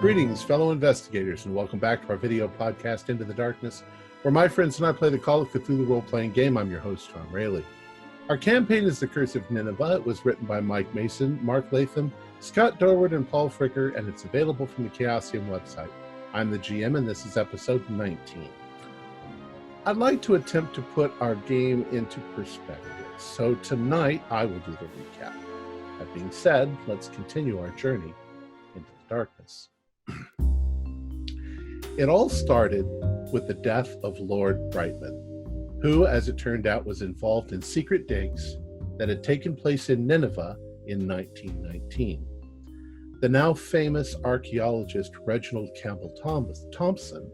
Greetings, fellow investigators, and welcome back to our video podcast, Into the Darkness, where my friends and I play the Call of Cthulhu role-playing game. I'm your host, Tom Rayleigh. Our campaign is The Curse of Nineveh. It was written by Mike Mason, Mark Latham, Scott Dorward, and Paul Fricker, and it's available from the Chaosium website. I'm the GM, and this is episode 19. I'd like to attempt to put our game into perspective, so tonight I will do the recap. That being said, let's continue our journey into the darkness. It all started with the death of Lord Brightman, who, as it turned out, was involved in secret digs that had taken place in Nineveh in 1919. The now famous archaeologist Reginald Campbell Thompson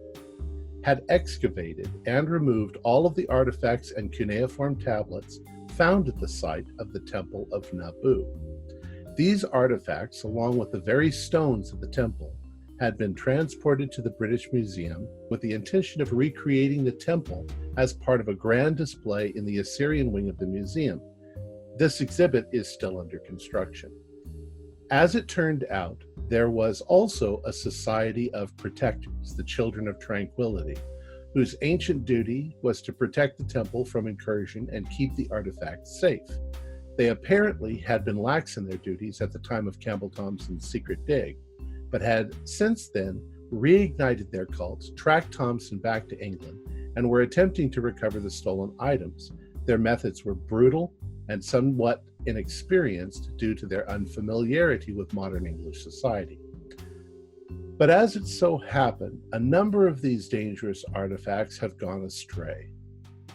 had excavated and removed all of the artifacts and cuneiform tablets found at the site of the Temple of Nabu. These artifacts, along with the very stones of the temple, had been transported to the British Museum with the intention of recreating the temple as part of a grand display in the Assyrian wing of the museum. This exhibit is still under construction. As it turned out, there was also a society of protectors, the Children of Tranquility, whose ancient duty was to protect the temple from incursion and keep the artifacts safe. They apparently had been lax in their duties at the time of Campbell Thompson's secret dig, but had since then reignited their cults, tracked Thompson back to England, and were attempting to recover the stolen items. Their methods were brutal and somewhat inexperienced due to their unfamiliarity with modern English society. But as it so happened, a number of these dangerous artifacts have gone astray.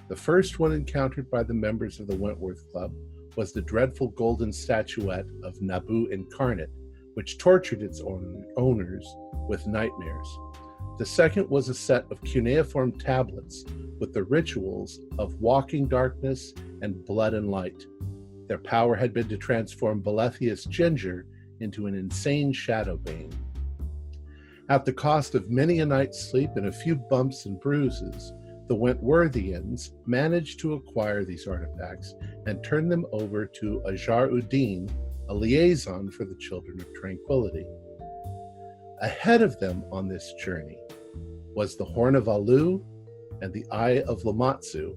The first one encountered by the members of the Wentworth Club was the dreadful golden statuette of Nabu incarnate, which tortured its owners with nightmares. The second was a set of cuneiform tablets with the rituals of walking darkness and blood and light. Their power had been to transform Bolethius Ginger into an insane shadow bane. At the cost of many a night's sleep and a few bumps and bruises, the Wentworthians managed to acquire these artifacts and turn them over to Ajar-Uddin, a liaison for the Children of Tranquility. Ahead of them on this journey was the Horn of Alu and the Eye of Lamatsu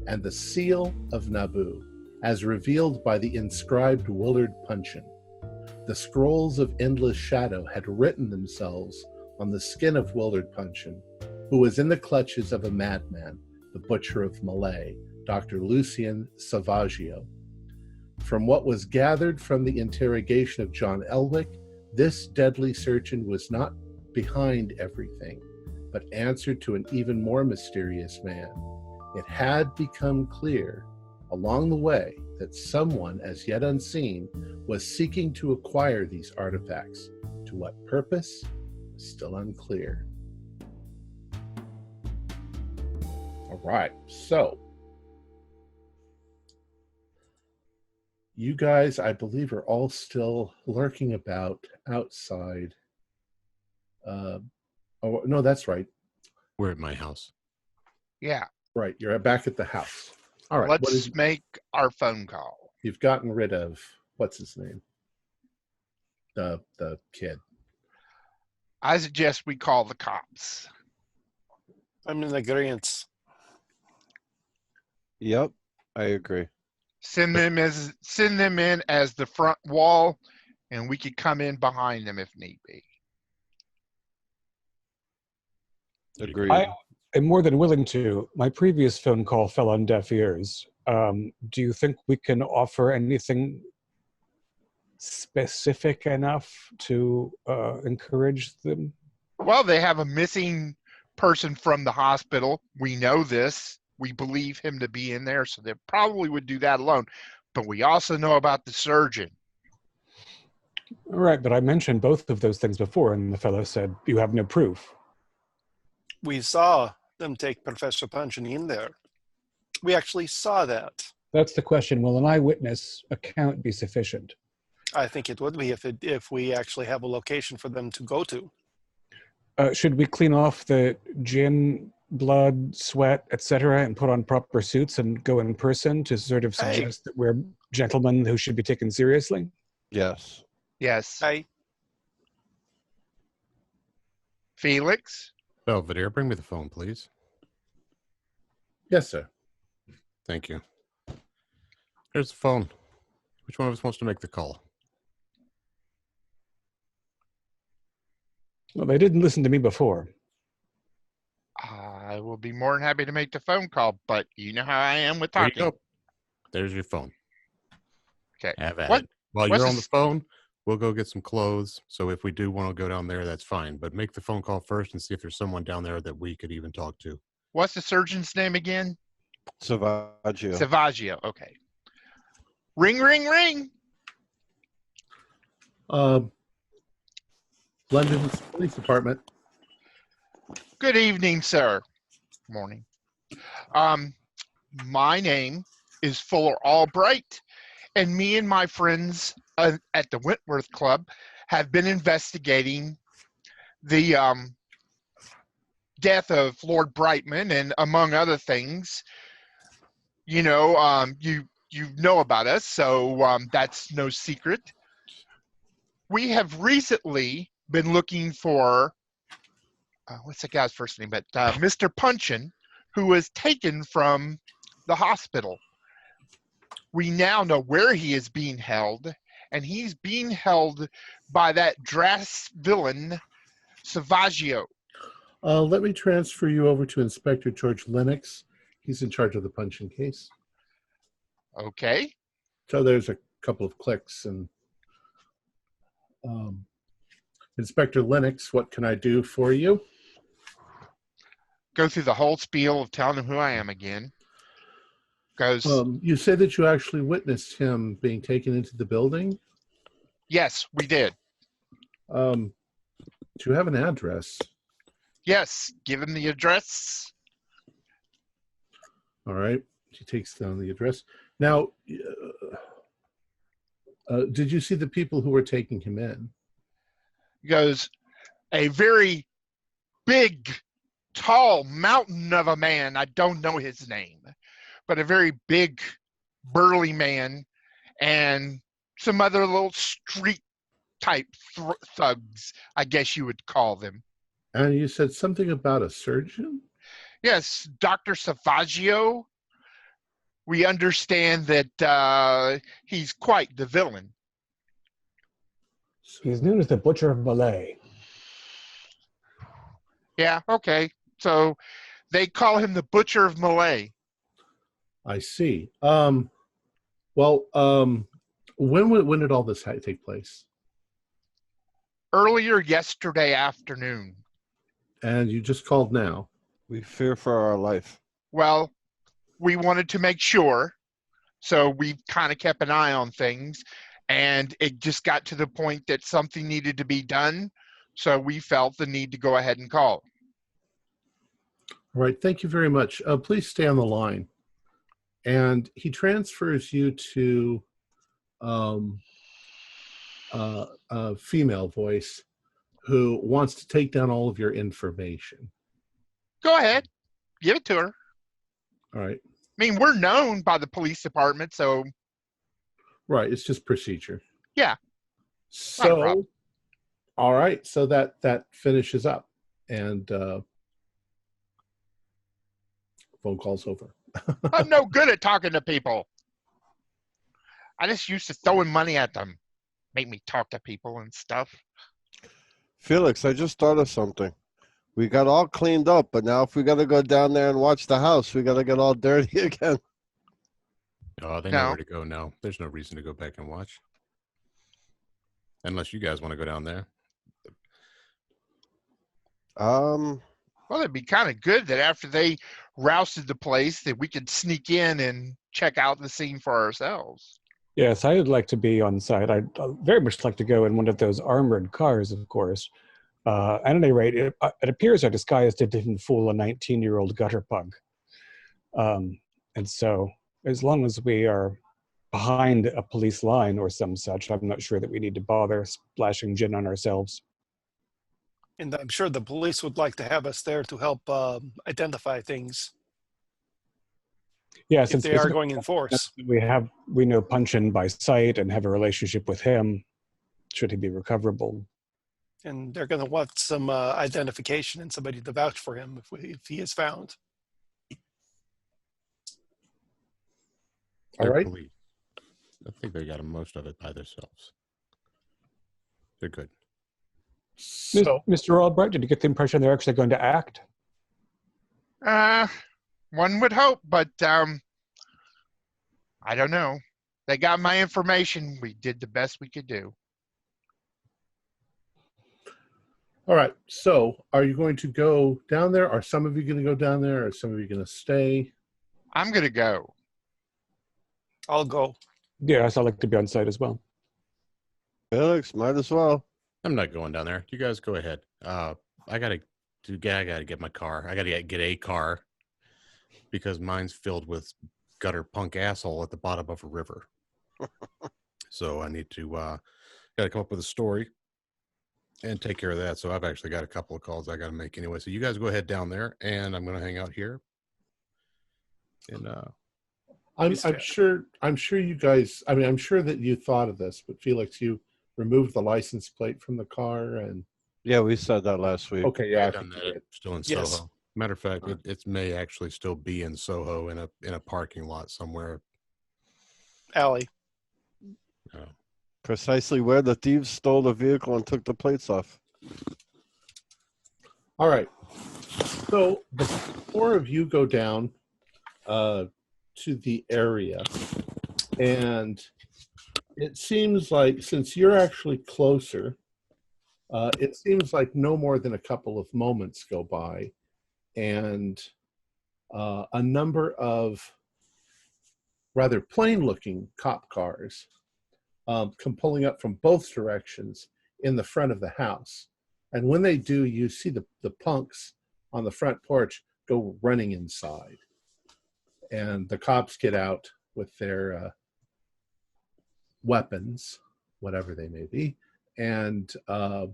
and the Seal of Nabu, as revealed by the inscribed Willard Puncheon. The scrolls of endless shadow had written themselves on the skin of Willard Puncheon, who was in the clutches of a madman, the Butcher of Malay, Dr. Lucien Savaggio. From what was gathered from the interrogation of John Elwick, this deadly surgeon was not behind everything, but answered to an even more mysterious man. It had become clear along the way that someone, as yet unseen, was seeking to acquire these artifacts. To what purpose is still unclear. All right, so you guys, I believe, are all still lurking about outside. Oh, no, that's right. We're at my house. Yeah. Right, you're back at the house. All right. Let's make our phone call. You've gotten rid of, what's his name? The kid. I suggest we call the cops. I'm in agreement. Yep, I agree. Send them in as the front wall, and we could come in behind them if need be. Agreed. I am more than willing to. My previous phone call fell on deaf ears. Do you think we can offer anything specific enough to encourage them? Well, they have a missing person from the hospital. We know this. We believe him to be in there, so they probably would do that alone. But we also know about the surgeon. Right, but I mentioned both of those things before, and the fellow said, you have no proof. We saw them take Professor Puncheon in there. We actually saw that. That's the question. Will an eyewitness account be sufficient? I think it would be if we actually have a location for them to go to. Should we clean off the gin, blood, sweat, etc., and put on proper suits and go in person to sort of suggest that we're gentlemen who should be taken seriously? Yes. Yes. Felix? Belvedere, bring me the phone, please. Yes, sir. Thank you. Here's the phone. Which one of us wants to make the call? Well, they didn't listen to me before. I will be more than happy to make the phone call, but you know how I am with There you talking. go. There's your phone. Okay. Have at What- it. While what's you're on this- the phone, we'll go get some clothes. So if we do want to go down there, that's fine. But make the phone call first and see if there's someone down there that we could even talk to. What's the surgeon's name again? Savaggio. Savaggio. Okay. Ring, ring, ring. London Police Department. Good evening, sir. Morning. My name is Fuller Albright, and me and my friends at the Wentworth Club have been investigating the death of Lord Brightman, and among other things, you know, you know about us, so that's no secret. We have recently been looking for what's the guy's first name? But Mr. Punchin, who was taken from the hospital. We now know where he is being held, and he's being held by that Drass villain, Savaggio. Let me transfer you over to Inspector George Lennox. He's in charge of the punching case. Okay. So there's a couple of clicks. And Inspector Lennox, what can I do for you? Go through the whole spiel of telling him who I am again. Goes, You say that you actually witnessed him being taken into the building? yes, we did. Do you have an address? Yes, give him the address. All right. She takes down the address. Now, did you see the people who were taking him in? Goes, a very big, tall mountain of a man. I don't know his name, but a very big, burly man, and some other little street type thugs, I guess you would call them. And you said something about a surgeon? Yes, Dr. Savaggio. We understand that he's quite the villain. He's known as the Butcher of Malay. Yeah, okay. So they call him the Butcher of Malay. I see. When did all this take place? Earlier yesterday afternoon. And you just called now. We fear for our life. Well, we wanted to make sure, so we kind of kept an eye on things, and it just got to the point that something needed to be done, so we felt the need to go ahead and call. All right, thank you very much. Please stay on the line. And he transfers you to a female voice who wants to take down all of your information. Go ahead. Give it to her. All right. I mean, we're known by the police department, so... Right, it's just procedure. Yeah. Not a So, problem. all right, so that finishes up. And phone call's over. I'm no good at talking to people. I just used to throwing money at them. Make me talk to people and stuff. Felix, I just thought of something. We got all cleaned up, but now if we got to go down there and watch the house, we got to get all dirty again. Oh, they No. know where to go now. There's no reason to go back and watch. Unless you guys want to go down there. Um, Well, it'd be kind of good that after they rousted the place that we could sneak in and check out the scene for ourselves. Yes, I would like to be on site. I'd very much like to go in one of those armored cars, of course. At any rate, it appears our disguise didn't fool a 19-year-old gutter pug. And so, as long as we are behind a police line or some such, I'm not sure that we need to bother splashing gin on ourselves. And I'm sure the police would like to have us there to help identify things Yeah, if since they are going in force. we know Punchin by sight and have a relationship with him, should he be recoverable. And they're going to want some identification and somebody to vouch for him if he is found. All They're right. police. I think they got most of it by themselves. They're good. So, Mr. Albright, did you get the impression they're actually going to act? One would hope, but I don't know. They got my information. We did the best we could do. all right. So, are you going to go down there? Are some of you going to go down there? Or are some of you going to stay? I'm gonna go. I'll go. Yes, I'd like to be on site as well. Felix, might as well. I'm not going down there. You guys go ahead. I gotta get my car. I gotta get a car because mine's filled with gutter punk asshole at the bottom of a river. So I need to gotta come up with a story and take care of that. So I've actually got a couple of calls I gotta make anyway. So you guys go ahead down there, and I'm gonna hang out here. And I'm sure you guys. I mean, I'm sure that you thought of this, but Felix, you removed the license plate from the car, and Yeah, we said that last week. okay, yeah, I I've done think you that. did. Still in Yes. Soho. Matter of fact, it may actually still be in Soho in a parking lot somewhere. Allie. Precisely where the thieves stole the vehicle and took the plates off. All right. So the four of you go down to the area, and it seems like since you're actually closer, it seems like no more than a couple of moments go by, and a number of rather plain-looking cop cars come pulling up from both directions in the front of the house. And when they do, you see the punks on the front porch go running inside. And the cops get out with their weapons, whatever they may be, and a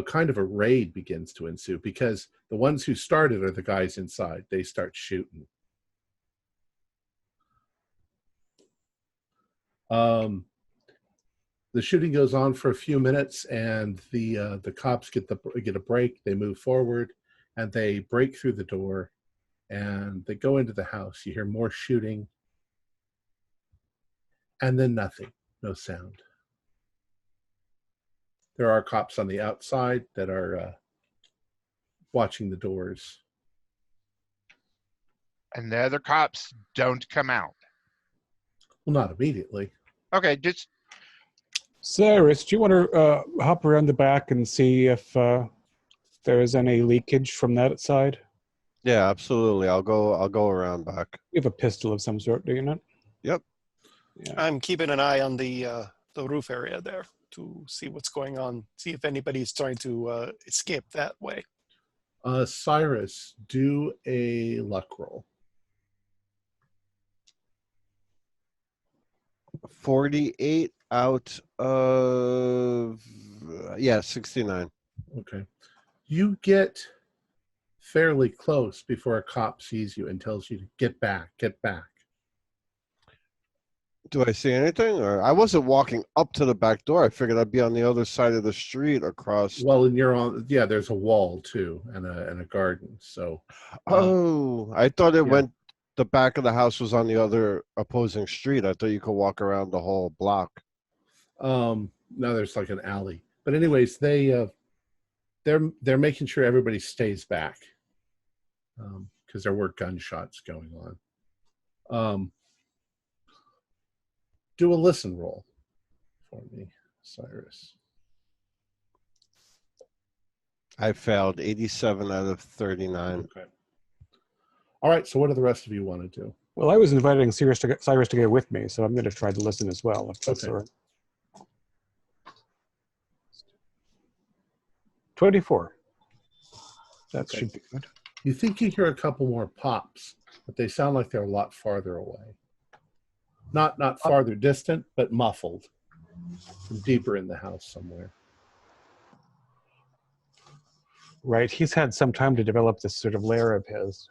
kind of a raid begins to ensue because the ones who started are the guys inside. They start shooting. The shooting goes on for a few minutes, and the cops get a break. They move forward, and they break through the door, and they go into the house. You hear more shooting, and then nothing, no sound. There are cops on the outside that are watching the doors. And the other cops don't come out. Well, not immediately. Okay, just Cyrus, do you want to hop around the back and see if there is any leakage from that side? Yeah, absolutely. I'll go around back. You have a pistol of some sort, do you not? Yep. Yeah. I'm keeping an eye on the roof area there to see what's going on, see if anybody's trying to escape that way. Cyrus, do a luck roll. 48 out of 69. Okay. You get fairly close before a cop sees you and tells you to get back, get back. Do I see anything? Or I wasn't walking up to the back door. I figured I'd be on the other side of the street across. Well, and you're on, yeah, there's a wall too and a garden. So, I thought it yeah. went, the back of the house was on the other opposing street. I thought you could walk around the whole block. now there's like an alley. But anyways, they're making sure everybody stays back because there were gunshots going on. Do a listen roll for me, Cyrus. I failed 87 out of 39. Okay. All right. So what do the rest of you want to do? Well, I was inviting Cyrus to go with me, so I'm going to try to listen as well. If that's Okay. all right. 24. That Okay. should be good. You think you hear a couple more pops, but they sound like they're a lot farther away. Not farther distant, but muffled from deeper in the house somewhere. Right. He's had some time to develop this sort of lair of his.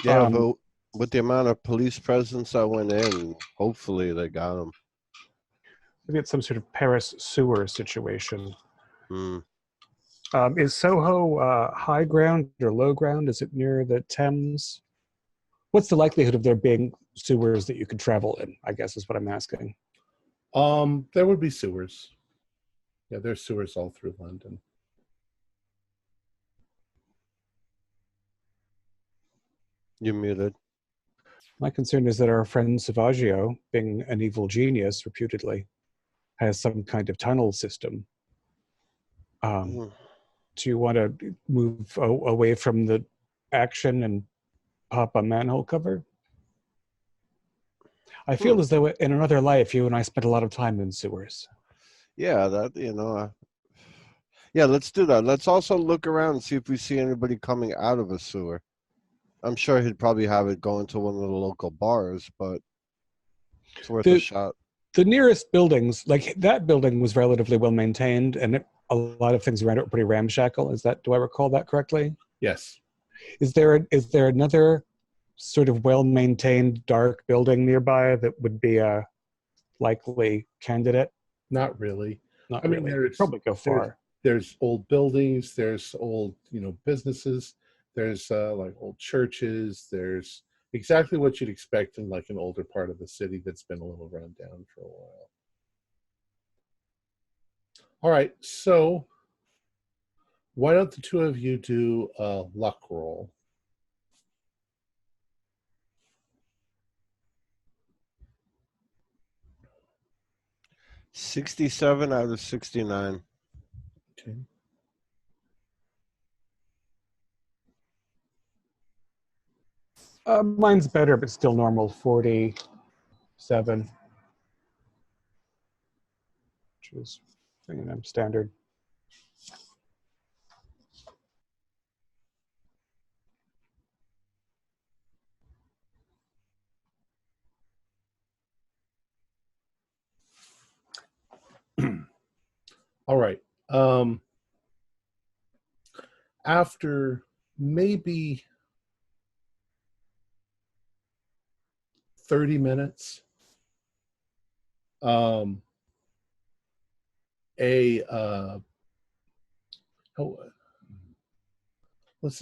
Yeah, but with the amount of police presence that went in, hopefully they got him. Maybe it's some sort of Paris sewer situation. Hmm. Is Soho high ground or low ground? Is it near the Thames? What's the likelihood of there being sewers that you could travel in, I guess is what I'm asking. There would be sewers. Yeah, there's sewers all through London. You're muted. My concern is that our friend Savaggio, being an evil genius, reputedly, has some kind of tunnel system. Hmm. Do you want to move away from the action and pop a manhole cover? I feel as though in another life, you and I spent a lot of time in sewers. Yeah, that, yeah, let's do that. Let's also look around and see if we see anybody coming out of a sewer. I'm sure he'd probably have it going to one of the local bars, but it's worth a shot. The nearest buildings, like that building was relatively well maintained, and a lot of things around it were pretty ramshackle. Do I recall that correctly? Yes. Is there another sort of well-maintained dark building nearby that would be a likely candidate? Not really. Not I mean, really. there's Probably go far. There's old buildings, there's old, businesses, there's like old churches, there's exactly what you'd expect in like an older part of the city that's been a little run down for a while. All right, so why don't the two of you do a luck roll? $67 out of 69. Okay. Mine's better, but still normal. 47, which is standard. All right. After maybe 30 minutes, let's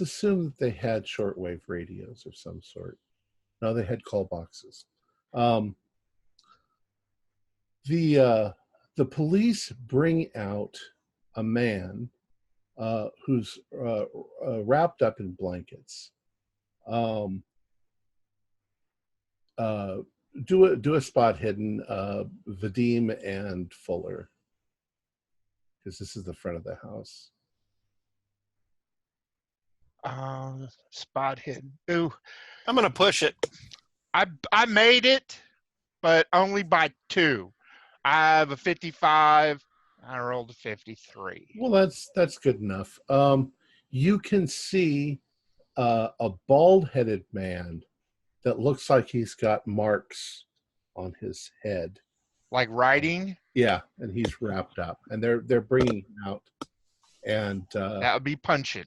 assume that they had shortwave radios of some sort. No, they had call boxes. The police bring out a man who's wrapped up in blankets. Do a spot hidden, Vadim and Fuller, because this is the front of the house. Spot hidden. Ooh, I'm going to push it. I made it, but only by 2. I have a 55. I rolled a 53. Well, that's good enough. You can see a bald-headed man that looks like he's got marks on his head. Like writing? Yeah, and he's wrapped up, and they're bringing him out, and That would be punching.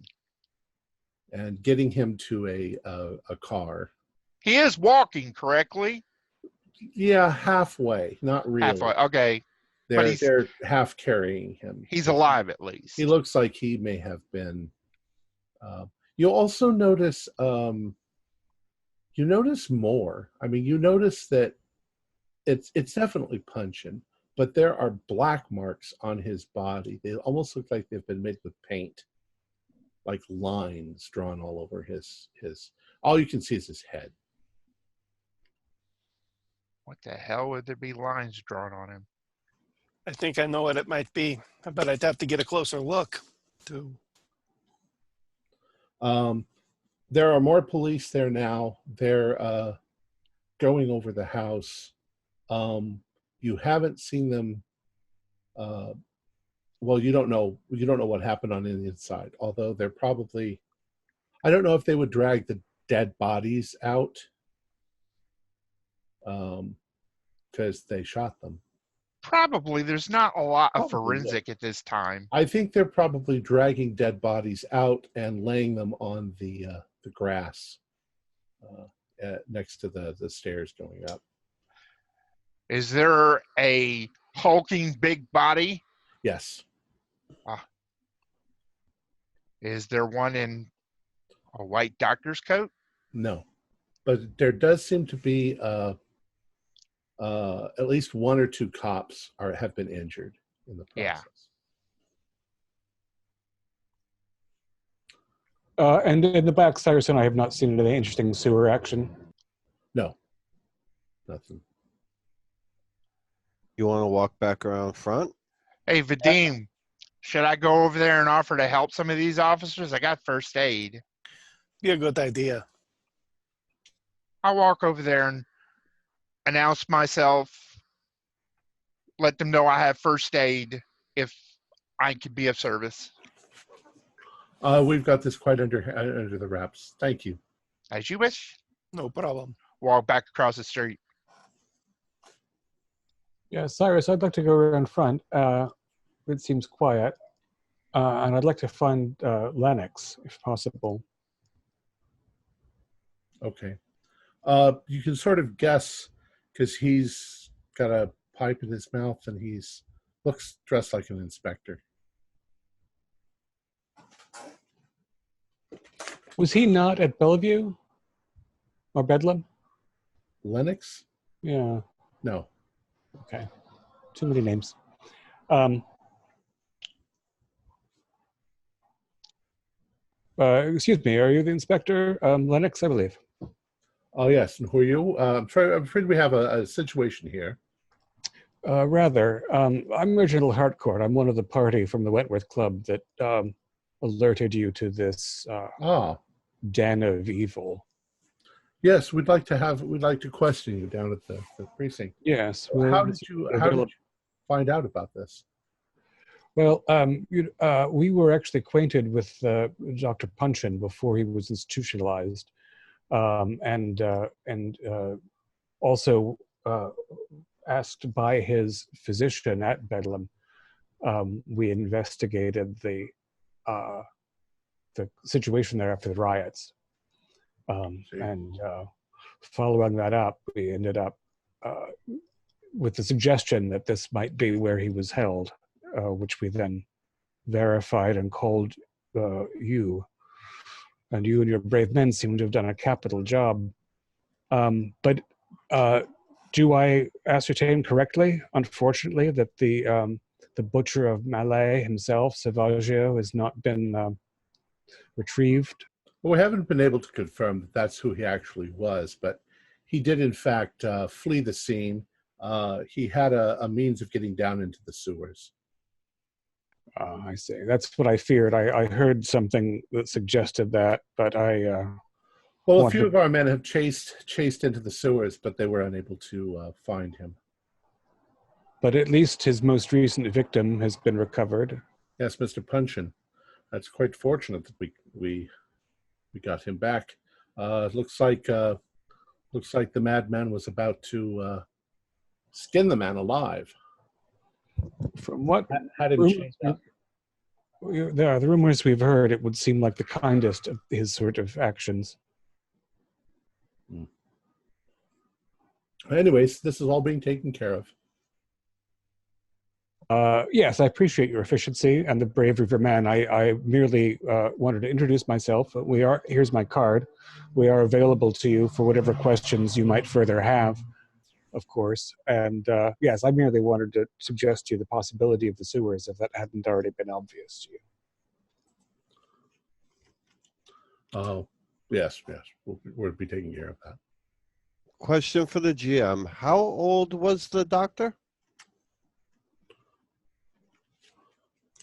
And getting him to a car. He is walking correctly. Yeah, halfway, not really. Halfway, okay. They're half carrying him. He's alive at least. He looks like he may have been. You'll also notice. You notice more. I mean, you notice that it's definitely punching, but there are black marks on his body. They almost look like they've been made with paint, like lines drawn all over his. All you can see is his head. What the hell would there be lines drawn on him? I think I know what it might be, but I'd have to get a closer look. There are more police there now. They're going over the house. You haven't seen them. Well, you don't know what happened on the inside. Although they're probably, I don't know if they would drag the dead bodies out, because they shot them. Probably. There's not a lot of forensic at this time. I think they're probably dragging dead bodies out and laying them on the grass next to the stairs going up. Is there a hulking big body? Yes. Is there one in a white doctor's coat? No. But there does seem to be at least one or two cops have been injured in the Yeah. process. And in the back, Cyrus and I have not seen any interesting sewer action. No. Nothing. You want to walk back around front? Hey, Vadim, should I go over there and offer to help some of these officers? I got first aid. Be a good idea. I'll walk over there and announce myself, let them know I have first aid if I can be of service. We've got this quite under the wraps. Thank you. As you wish. No problem. Walk back across the street. Yeah, Cyrus, I'd like to go around front. It seems quiet. And I'd like to find Lennox, if possible. Okay. You can sort of guess because he's got a pipe in his mouth and looks dressed like an inspector. Was he not at Bellevue? Or Bedlam? Lennox? Yeah, No. okay. Too many names. Excuse me, are you the inspector? Lennox, I believe. Oh, yes. And who are you? I'm afraid we have a situation here. Rather. I'm Reginald Hartcourt. I'm one of the party from the Wentworth Club that alerted you to this den of evil. Yes, we'd like to question you down at the precinct. Yes. How did you find out about this? Well, we were actually acquainted with Dr. Punchin before he was institutionalized, and also asked by his physician at Bedlam. We investigated the situation there after the riots, and following that up, we ended up with the suggestion that this might be where he was held. Which we then verified and called you. And you and your brave men seem to have done a capital job. But do I ascertain correctly, unfortunately, that the butcher of Malay himself, Savaggio, has not been retrieved? Well, we haven't been able to confirm that that's who he actually was, but he did, in fact, flee the scene. He had a means of getting down into the sewers. I see. That's what I feared. I heard something that suggested that, but well, a few of our men have chased into the sewers, but they were unable to find him. But at least his most recent victim has been recovered. Yes, Mr. Punchin. That's quite fortunate that we got him back. Looks like the madman was about to skin the man alive. From what had him chased up. The rumors we've heard, it would seem like the kindest of his sort of actions. Anyways, this is all being taken care of. Yes, I appreciate your efficiency and the bravery of your man. I merely wanted to introduce myself. Here's my card. We are available to you for whatever questions you might further have, of course. And yes, I merely wanted to suggest to you the possibility of the sewers if that hadn't already been obvious to you. Oh, yes. We'll be taking care of that. Question for the GM. How old was the doctor?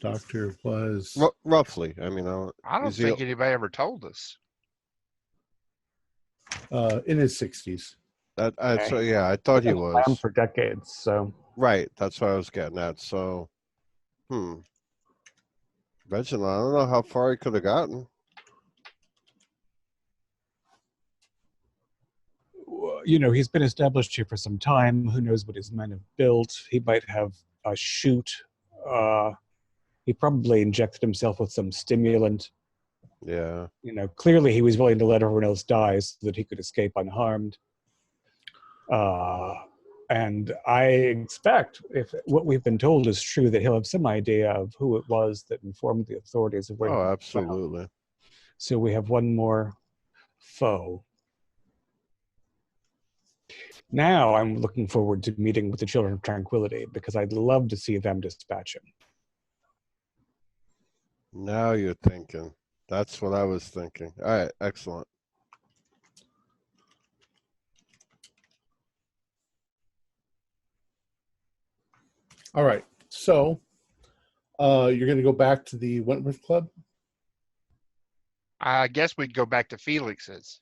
Doctor was... roughly. I mean, I don't think anybody ever told us. In his 60s. So yeah, I thought he was. For decades, so. Right, that's what I was getting at. So, Reginald, I don't know how far he could have gotten. You know, he's been established here for some time. Who knows what his men have built? He might have a chute. He probably injected himself with some stimulant. Yeah. You know, clearly he was willing to let everyone else die so that he could escape unharmed. And I expect, if what we've been told is true, that he'll have some idea of who it was that informed the authorities of where he Oh, was found. absolutely. So we have one more foe. Now I'm looking forward to meeting with the Children of Tranquility, because I'd love to see them dispatch him. Now you're thinking. That's what I was thinking. All right, excellent. All right. So you're going to go back to the Wentworth Club? I guess we'd go back to Felix's.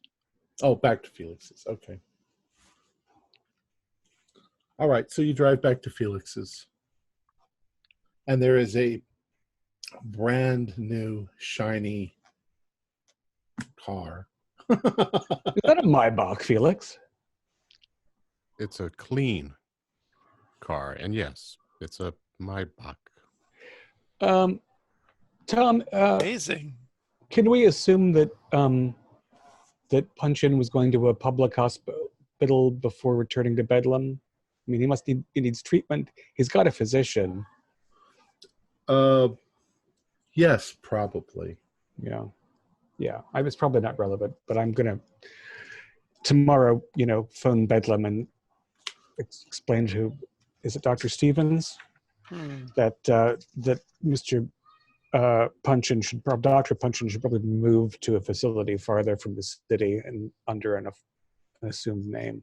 Oh, back to Felix's. Okay. All right. So you drive back to Felix's. And there is a brand new, shiny car. Is that a Maybach, Felix? It's a clean car, and yes, it's a Maybach. Tom, Amazing. can we assume that that Punchin was going to a public hospital before returning to Bedlam? I mean, he needs treatment. He's got a physician. Yes, probably. Yeah. It's probably not relevant, but I'm gonna tomorrow, phone Bedlam and explain to, is it Dr. Stevens, that Mr. Punchin Dr. Punchin should probably move to a facility farther from the city and under an assumed name.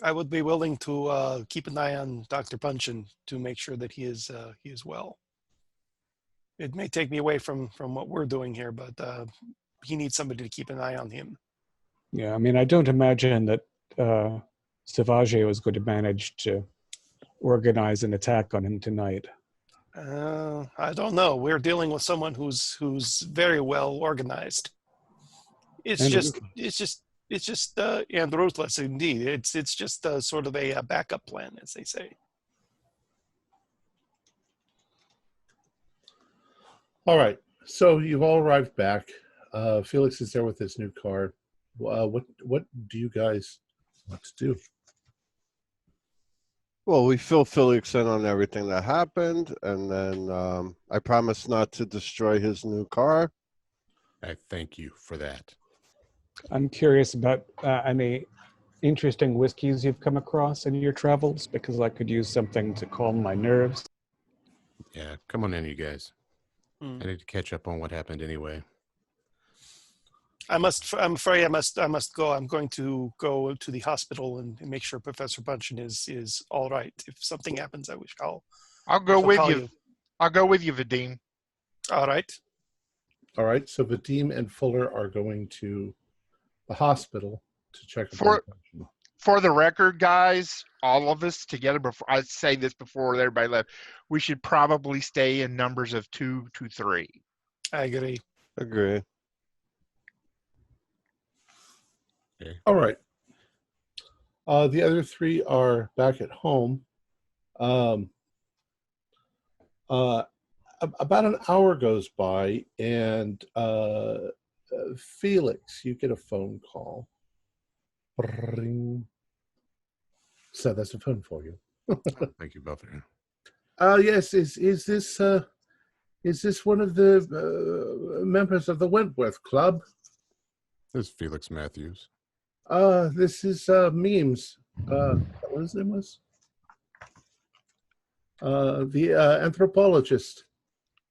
I would be willing to keep an eye on Dr. Punchin to make sure that he is well. It may take me away from what we're doing here, but he needs somebody to keep an eye on him. Yeah, I mean, I don't imagine that Savage was going to manage to organize an attack on him tonight. I don't know. We're dealing with someone who's very well organized. It's just and ruthless indeed. It's just sort of a backup plan, as they say. All right. So you've all arrived back. Felix is there with his new car. What do you guys want to do? Well, we fill Felix in on everything that happened, and then I promise not to destroy his new car. I thank you for that. I'm curious about any interesting whiskeys you've come across in your travels, because I could use something to calm my nerves. Yeah, come on in, you guys. I need to catch up on what happened anyway. I'm afraid I must go. I'm going to go to the hospital and make sure Professor Punchin is all right. If something happens, I'll go with you. I'll go with you, Vadim. All right. All right. So Vadim and Fuller are going to the hospital to check For the record, guys, all of us together, before I say this before everybody left, we should probably stay in numbers of 2 to 3. I agree. Agree. Okay. All right. The other 3 are back at home. About an hour goes by, and Felix, you get a phone call. Ring. So that's a phone for you. Thank you, Buffer. Yes. Is this one of the members of the Wentworth Club? This is Felix Matthews. This is Memes. What his name was? The anthropologist.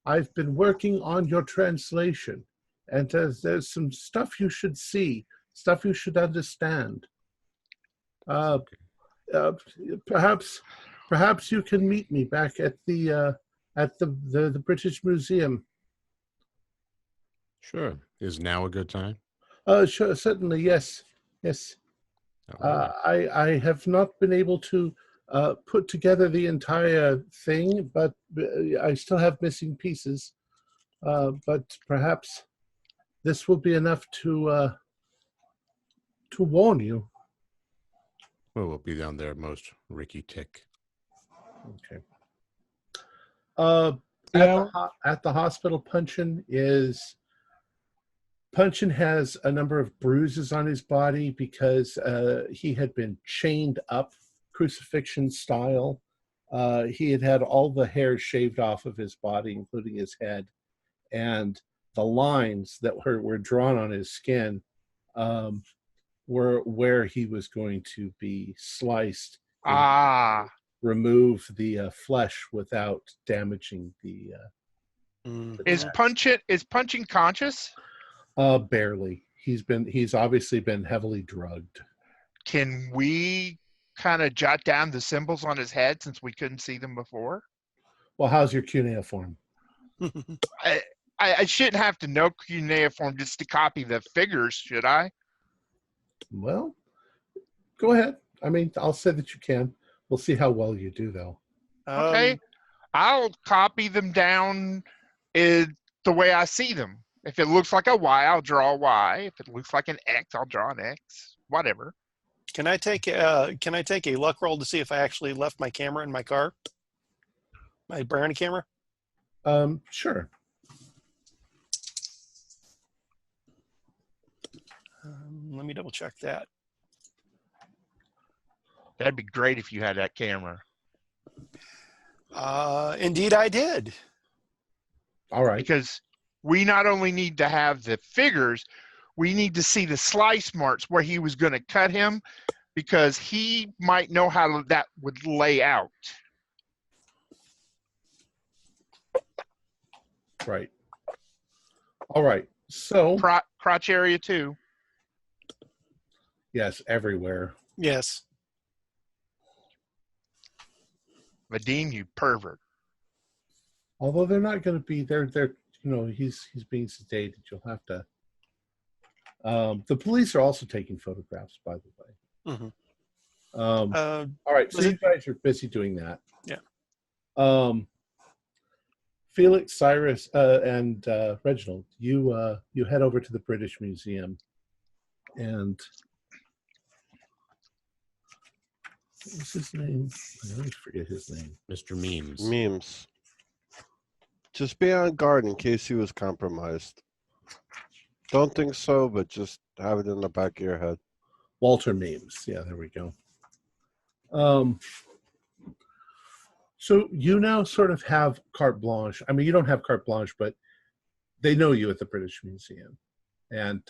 I've been working on your translation, and there's some stuff you should see, stuff you should understand. Perhaps you can meet me back at the British Museum. Sure. Is now a good time? Sure, certainly, yes. I have not been able to put together the entire thing, but I still have missing pieces. But perhaps this will be enough to warn you. Well, we'll be down there most Ricky Tick. Okay. Yeah. At the hospital, Punchin is Punchin has a number of bruises on his body because he had been chained up crucifixion style. He had had all the hair shaved off of his body, including his head, and the lines that were drawn on his skin were where he was going to be sliced. Remove the flesh without damaging the. Is Punchin conscious? Barely. He's obviously been heavily drugged. Can we kind of jot down the symbols on his head since we couldn't see them before? Well, how's your cuneiform? I shouldn't have to know cuneiform just to copy the figures, should I? Well, go ahead. I mean, I'll say that you can. We'll see how well you do, though. Okay. I'll copy them down the way I see them. If it looks like a Y, I'll draw a Y. If it looks like an X, I'll draw an X. Whatever. Can I take a luck roll to see if I actually left my camera in my car? My brownie camera? Sure. Let me double check that. That'd be great if you had that camera. Indeed, I did. All right. Because we not only need to have the figures, we need to see the slice marks where he was going to cut him, because he might know how that would lay out. Right. All right. So crotch area too. Yes, everywhere. Yes. Vadim, you pervert. Although they're not going to be they're he's being sedated. You'll have to. The police are also taking photographs, by the way. Mm-hmm. All right, so you guys are busy doing that. Yeah. Felix, Cyrus, and Reginald, you head over to the British Museum, and what was his name? I always forget his name. Mr. Memes. Memes. Just be on guard in case he was compromised. Don't think so, but just have it in the back of your head. Walter Memes. Yeah, there we go. So you now sort of have carte blanche. I mean, you don't have carte blanche, but they know you at the British Museum. And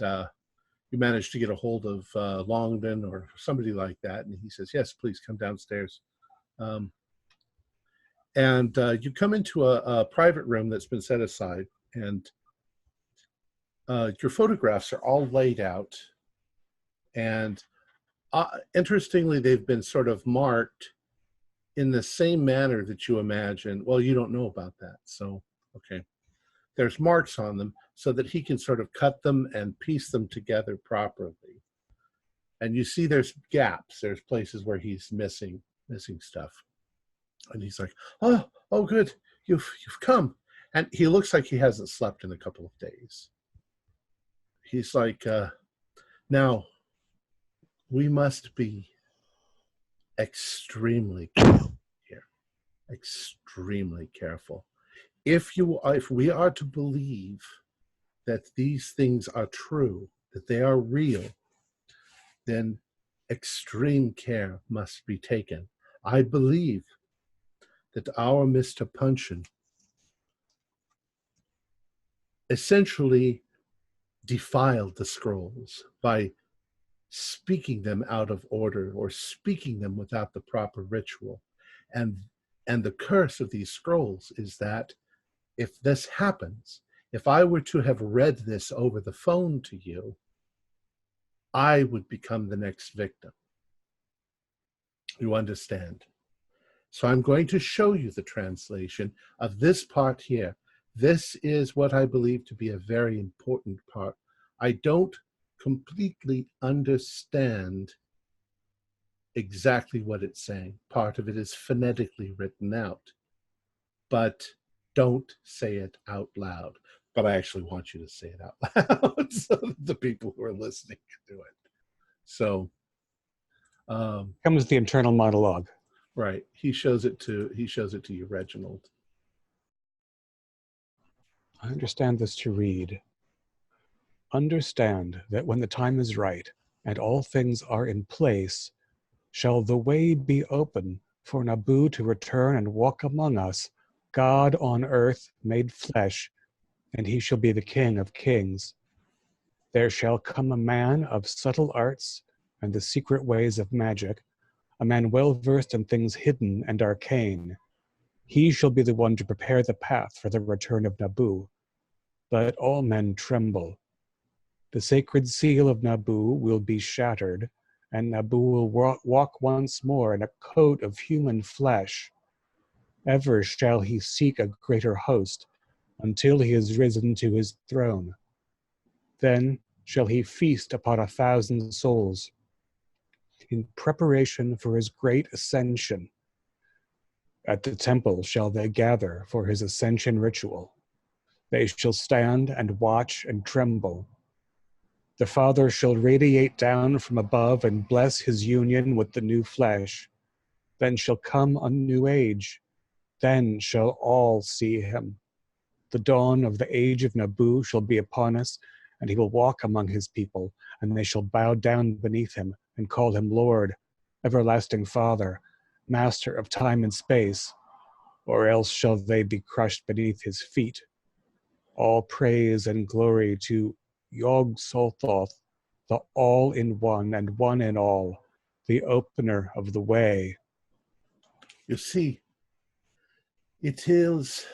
you managed to get a hold of Longdon or somebody like that. And he says, yes, please come downstairs. And you come into a private room that's been set aside. And your photographs are all laid out. And interestingly, they've been sort of marked in the same manner that you imagine. Well, you don't know about that. So, okay. There's marks on them so that he can sort of cut them and piece them together properly. And you see there's gaps. There's places where he's missing stuff. And he's like, oh, good. You've come. And he looks like he hasn't slept in a couple of days. He's like, now, we must be extremely careful here. Extremely careful. If we are to believe that these things are true, that they are real, then extreme care must be taken. I believe that our Mr. Punchin essentially defiled the scrolls by speaking them out of order or speaking them without the proper ritual. And the curse of these scrolls is that if this happens, if I were to have read this over the phone to you, I would become the next victim. You understand? So I'm going to show you the translation of this part here. This is what I believe to be a very important part. I don't completely understand exactly what it's saying. Part of it is phonetically written out, but don't say it out loud. But I actually want you to say it out loud so that the people who are listening can do it. So comes the internal monologue. Right. He shows it to you, Reginald. I understand this to read. Understand that when the time is right and all things are in place, shall the way be open for Nabu to return and walk among us, God on earth made flesh, and he shall be the King of kings. There shall come a man of subtle arts and the secret ways of magic, a man well versed in things hidden and arcane. He shall be the one to prepare the path for the return of Nabu. Let all men tremble. The sacred seal of Nabu will be shattered, and Nabu will walk once more in a coat of human flesh. Ever shall he seek a greater host, until he is risen to his throne. Then shall he feast upon 1,000 souls, in preparation for his great ascension. At the temple shall they gather for his ascension ritual. They shall stand and watch and tremble. The Father shall radiate down from above and bless his union with the new flesh. Then shall come a new age. Then shall all see him. The dawn of the age of Nabu shall be upon us, and he will walk among his people, and they shall bow down beneath him and call him Lord, everlasting Father, Master of time and space, or else shall they be crushed beneath his feet. All praise and glory to Yog Sothoth, the all-in-one and one in all, the opener of the way. You see, it is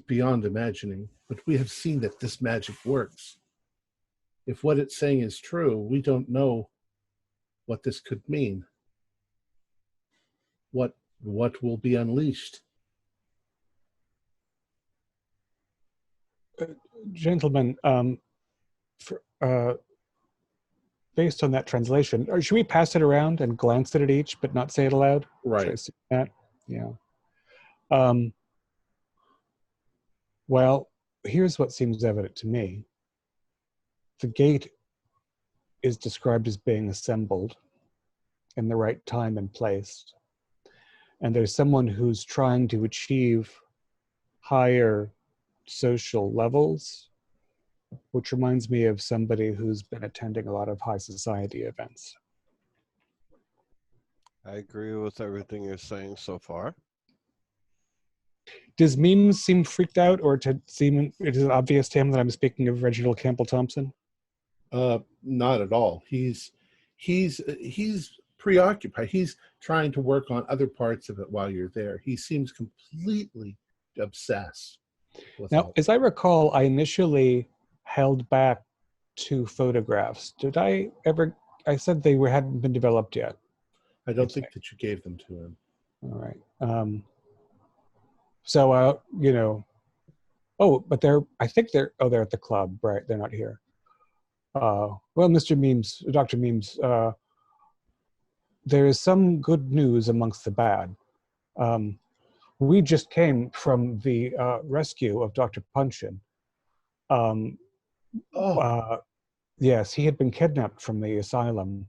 beyond imagining, but we have seen that this magic works. If what it's saying is true, we don't know what this could mean. What will be unleashed? Gentlemen, based on that translation, or should we pass it around and glance at it each, but not say it aloud? Right. Should I see that? Yeah. Well, here's what seems evident to me. The gate is described as being assembled in the right time and place. And there's someone who's trying to achieve higher social levels, which reminds me of somebody who's been attending a lot of high society events. I agree with everything you're saying so far. Does Memes seem freaked out, or to seem it is obvious to him that I'm speaking of Reginald Campbell Thompson? Not at all. He's preoccupied. He's trying to work on other parts of it while you're there. He seems completely obsessed with Now, all. as I recall, I initially held back 2 photographs. Did I ever? I said they hadn't been developed yet. I don't think that you gave them to him. All right. So, but I think they're at the club, right? They're not here. Well, Mr. Memes, Dr. Memes, there is some good news amongst the bad. We just came from the rescue of Dr. Punchin. Yes, he had been kidnapped from the asylum,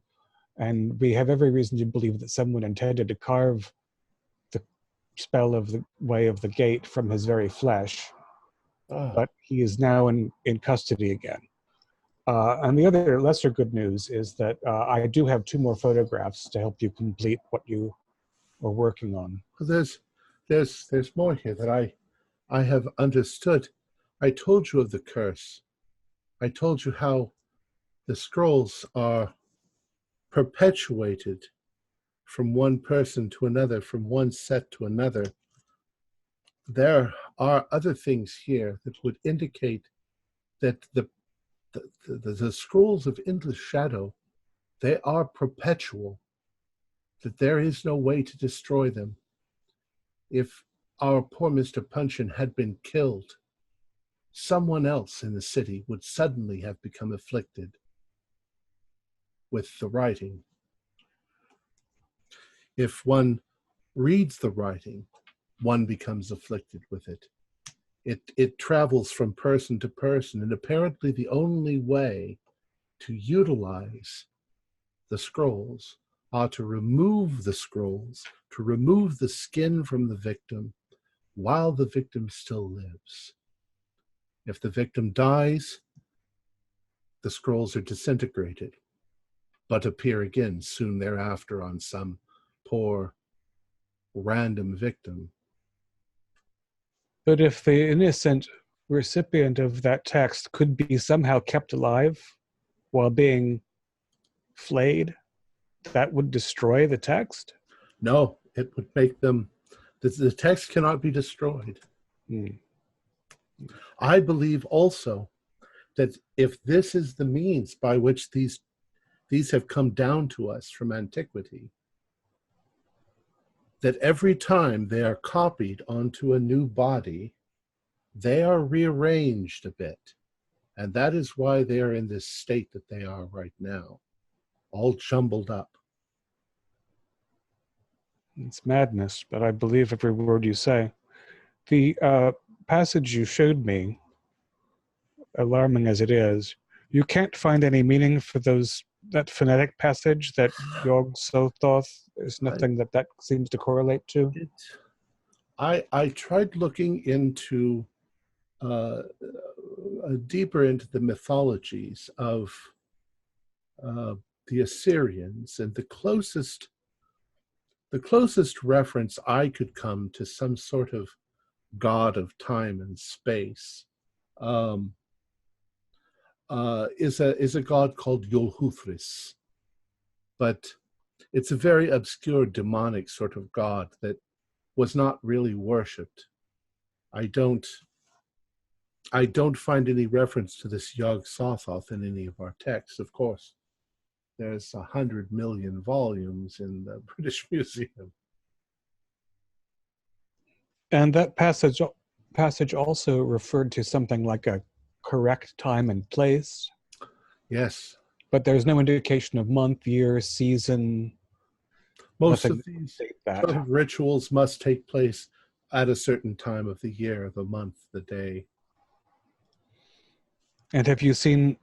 and we have every reason to believe that someone intended to carve the spell of the way of the gate from his very flesh. But he is now in custody again. And the other lesser good news is that I do have 2 more photographs to help you complete what you are working on. There's more here that I have understood. I told you of the curse. I told you how the scrolls are perpetuated from one person to another, from one set to another. There are other things here that would indicate that the scrolls of endless shadow, they are perpetual, that there is no way to destroy them. If our poor Mr. Punchin had been killed, someone else in the city would suddenly have become afflicted with the writing. If one reads the writing, one becomes afflicted with it. It travels from person to person, and apparently the only way to utilize the scrolls are to remove the scrolls, to remove the skin from the victim, while the victim still lives. If the victim dies, the scrolls are disintegrated, but appear again soon thereafter on some poor random victim. But if the innocent recipient of that text could be somehow kept alive while being flayed, that would destroy the text? No, it would make them, the text cannot be destroyed. I believe also that if this is the means by which these have come down to us from antiquity, that every time they are copied onto a new body, they are rearranged a bit. And that is why they are in this state that they are right now, all jumbled up. It's madness, but I believe every word you say. The passage you showed me, alarming as it is, you can't find any meaning for that phonetic passage that Yog Sothoth. There's nothing that seems to correlate to. I tried looking into deeper into the mythologies of the Assyrians, and the closest reference I could come to some sort of god of time and space is a god called Yolhuthris, but it's a very obscure demonic sort of god that was not really worshipped. I don't find any reference to this Yog Sothoth in any of our texts. Of course, there's 100 million volumes in the British Museum. And that passage also referred to something like a correct time and place. Yes. But there's no indication of month, year, season. Most of these sort of rituals must take place at a certain time of the year, the month, the day. And have you seen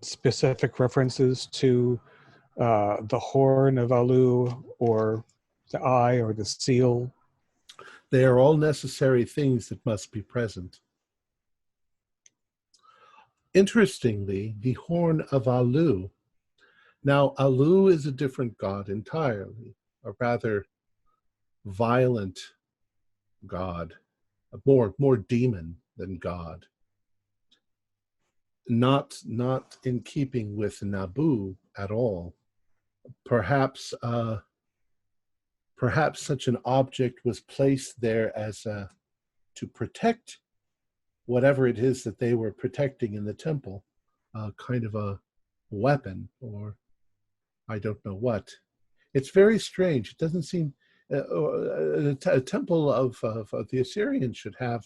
specific references to the horn of Alu, or the eye, or the seal? They are all necessary things that must be present. Interestingly, the horn of Alu. Now, Alu is a different god entirely, a rather violent god, more demon than god. Not in keeping with Nabu at all. Perhaps such an object was placed there as to protect whatever it is that they were protecting in the temple, kind of a weapon, or I don't know what. It's very strange. It doesn't seem a temple of the Assyrians should have,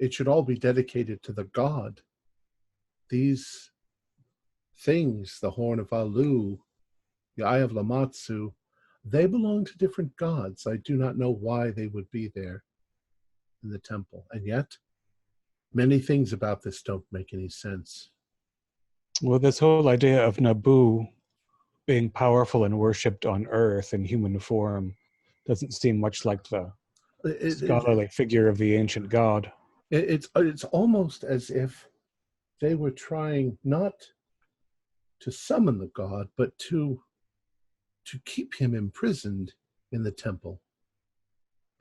it should all be dedicated to the god. These things, the horn of Alu, the eye of Lamatsu, they belong to different gods. I do not know why they would be there in the temple. And yet, many things about this don't make any sense. Well, this whole idea of Nabu being powerful and worshipped on Earth in human form doesn't seem much like the scholarly figure of the ancient god. It's almost as if they were trying not to summon the god, but to keep him imprisoned in the temple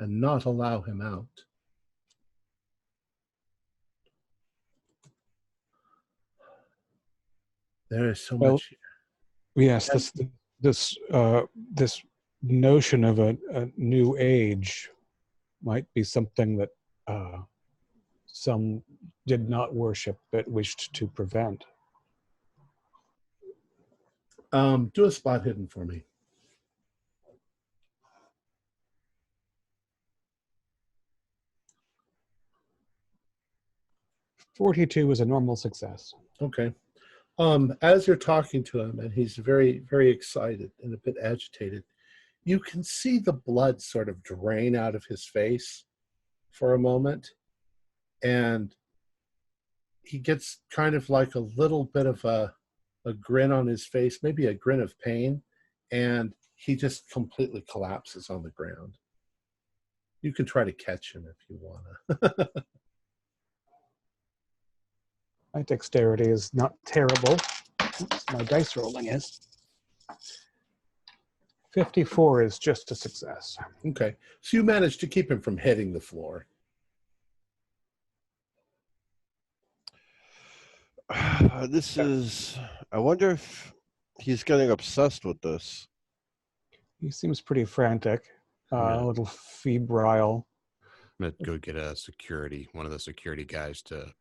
and not allow him out. There is so much here. Yes, this notion of a new age might be something that some did not worship but wished to prevent. Do a spot hidden for me. .42 is a normal success. Okay. As you're talking to him, and he's very, very excited and a bit agitated, you can see the blood sort of drain out of his face for a moment, and he gets kind of like a little bit of a grin on his face, maybe a grin of pain, and he just completely collapses on the ground. You can try to catch him if you wanna. My dexterity is not terrible. Oops, my dice rolling is. 54 is just a success. Okay, so you managed to keep him from hitting the floor. This is. I wonder if he's getting obsessed with this. He seems pretty frantic, Yeah. a little febrile. I'm gonna go get one of the security guys to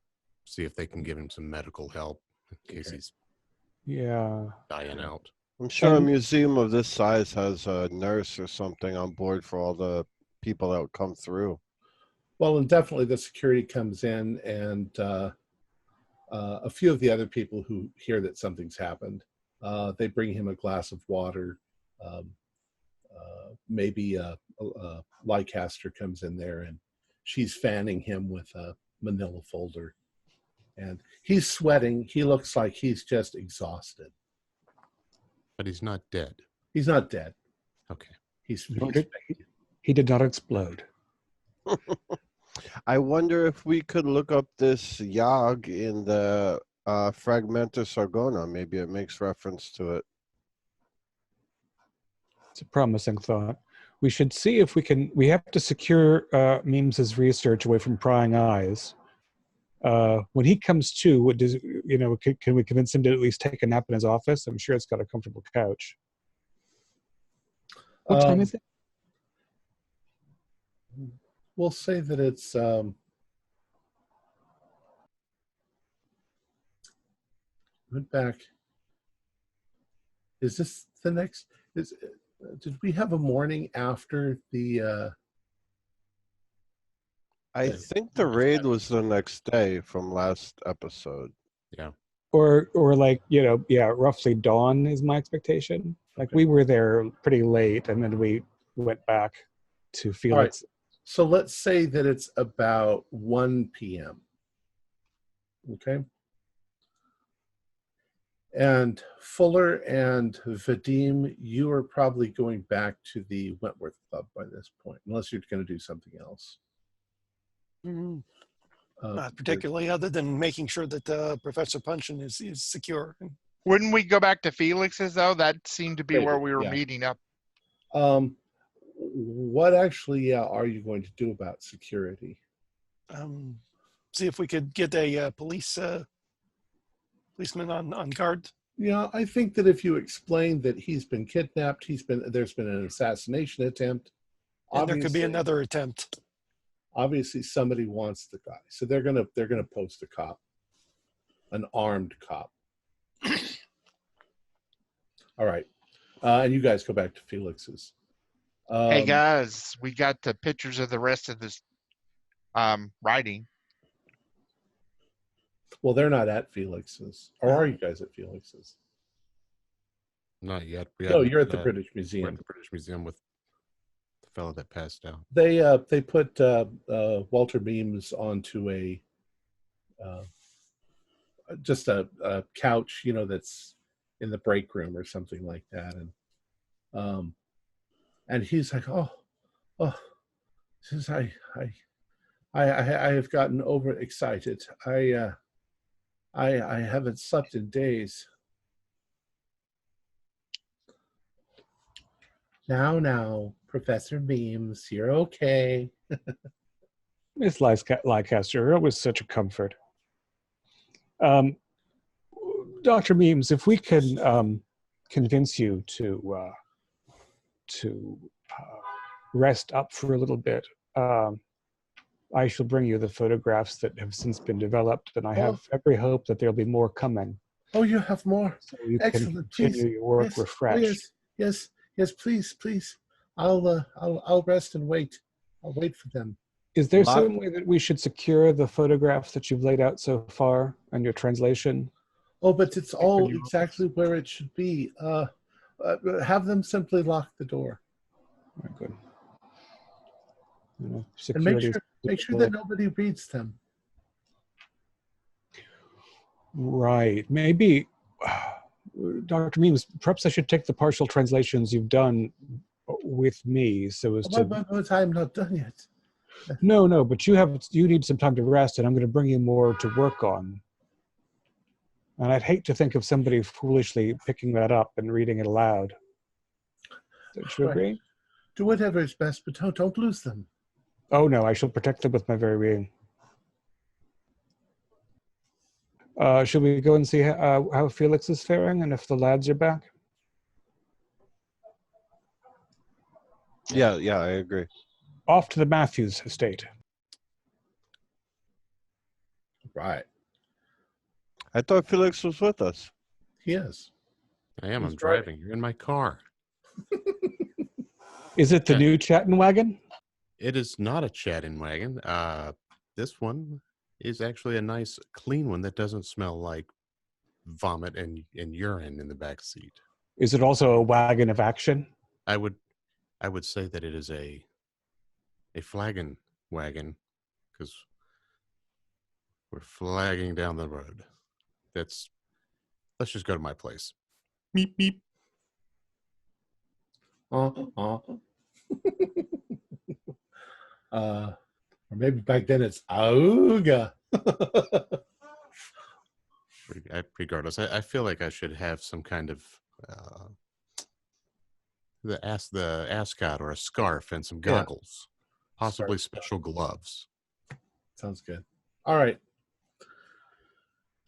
see if they can give him some medical help in case he's Yeah. dying out. I'm sure a And- museum of this size has a nurse or something on board for all the people that would come through. Well, and definitely the security comes in, and a few of the other people who hear that something's happened, they bring him a glass of water. Maybe Leicester comes in there, and she's fanning him with a manila folder. And he's sweating. He looks like he's just exhausted. But he's not dead. He's not dead. Okay. He did not explode. I wonder if we could look up this Yag in the Fragmenta Sargona. Maybe it makes reference to it. It's a promising thought. We should see if we can. We have to secure Meems's research away from prying eyes. When he comes to, what does can we convince him to at least take a nap in his office? I'm sure it's got a comfortable couch. What time is it? We'll say that it's went back. Is this the next? Did we have a morning after the? I think the raid was the next day from last episode. Yeah. Or like, roughly dawn is my expectation. Like, we were there pretty late, and then we went back to Felix. Right. So let's say that it's about 1 p.m. Okay. And Fuller and Vadim, you are probably going back to the Wentworth Club by this point, unless you're going to do something else. Not particularly, other than making sure that Professor Punchin is secure. Wouldn't we go back to Felix's, though? That seemed to be where we were meeting up. What actually are you going to do about security? See if we could get a policeman on guard. Yeah, I think that if you explain that he's been kidnapped, there's been an assassination attempt, And there could be another attempt. Obviously, somebody wants the guy, so they're gonna post a cop, an armed cop. All right, and you guys go back to Felix's. Hey guys, we got the pictures of the rest of this writing. Well, they're not at Felix's, or are you guys at Felix's? Not yet. No, you're at the British We're Museum. at the British Museum with the fellow that passed out. They put Walter Beams onto just a couch, that's in the break room or something like that, and he's like, oh, since I have gotten overexcited. I haven't slept in days. Now, Professor Beams, you're okay. Miss Leicester, it was such a comfort. Dr. Meems, if we can convince you to rest up for a little bit, I shall bring you the photographs that have since been developed, and I have every hope that there'll be more coming. Oh, you have more. So you Excellent. can continue your work Yes. refreshed. Oh, yes, please. I'll rest and wait. I'll wait for them. Is there some way that we should secure the photographs that you've laid out so far and your translation? Oh, but it's all exactly where it should be. Have them simply lock the door. Very good. And Security make sure that nobody reads them. Right. Maybe, Dr. Meems, perhaps I should take the partial translations you've done with me so as to... But I'm not done yet. No, but you need some time to rest, and I'm going to bring you more to work on. And I'd hate to think of somebody foolishly picking that up and reading it aloud. Don't you Right. agree? Do whatever is best, but don't lose them. Oh no, I shall protect them with my very being. Should we go and see how Felix is faring and if the lads are back? Yeah, I agree. Off to the Matthews estate. Right. I thought Felix was with us. He is. I am. He's I'm driving. You're in my car. Is it the Yeah. new Chattin' wagon? It is not a chatting wagon. This one is actually a nice, clean one that doesn't smell like vomit and urine in the back seat. Is it also a wagon of action? I would say that it is a flagging wagon because we're flagging down the road. Let's just go to my place. Meep meep. Or maybe back then it's auga. Regardless, I feel like I should have some kind of the ascot or a scarf and some goggles, possibly special gloves. Sounds good. All right.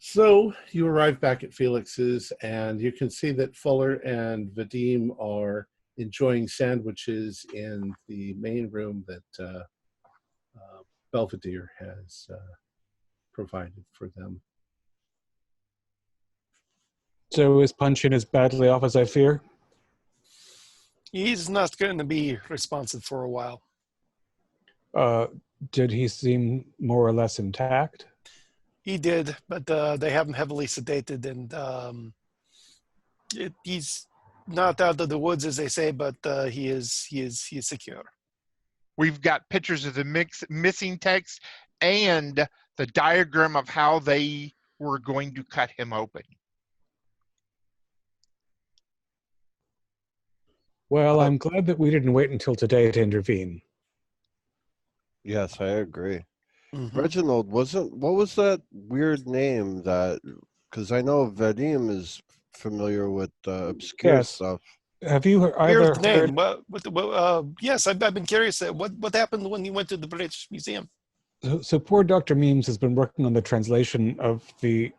So you arrive back at Felix's, and you can see that Fuller and Vadim are enjoying sandwiches in the main room that Belvedere has provided for them. So is Punchin as badly off as I fear? He's not going to be responsive for a while. Did he seem more or less intact? He did, but they have him heavily sedated, and he's not out of the woods, as they say, but he is secure. We've got pictures of the missing text and the diagram of how they were going to cut him open. Well, I'm glad that we didn't wait until today to intervene. Yes, I agree. Mhm. Reginald, what was that weird name that, because I know Vadim is familiar with obscure Yes. stuff. Have you either Here's the heard... name. Yes, I've been curious. What happened when you went to the British Museum? So poor Dr. Meems has been working on the translation of the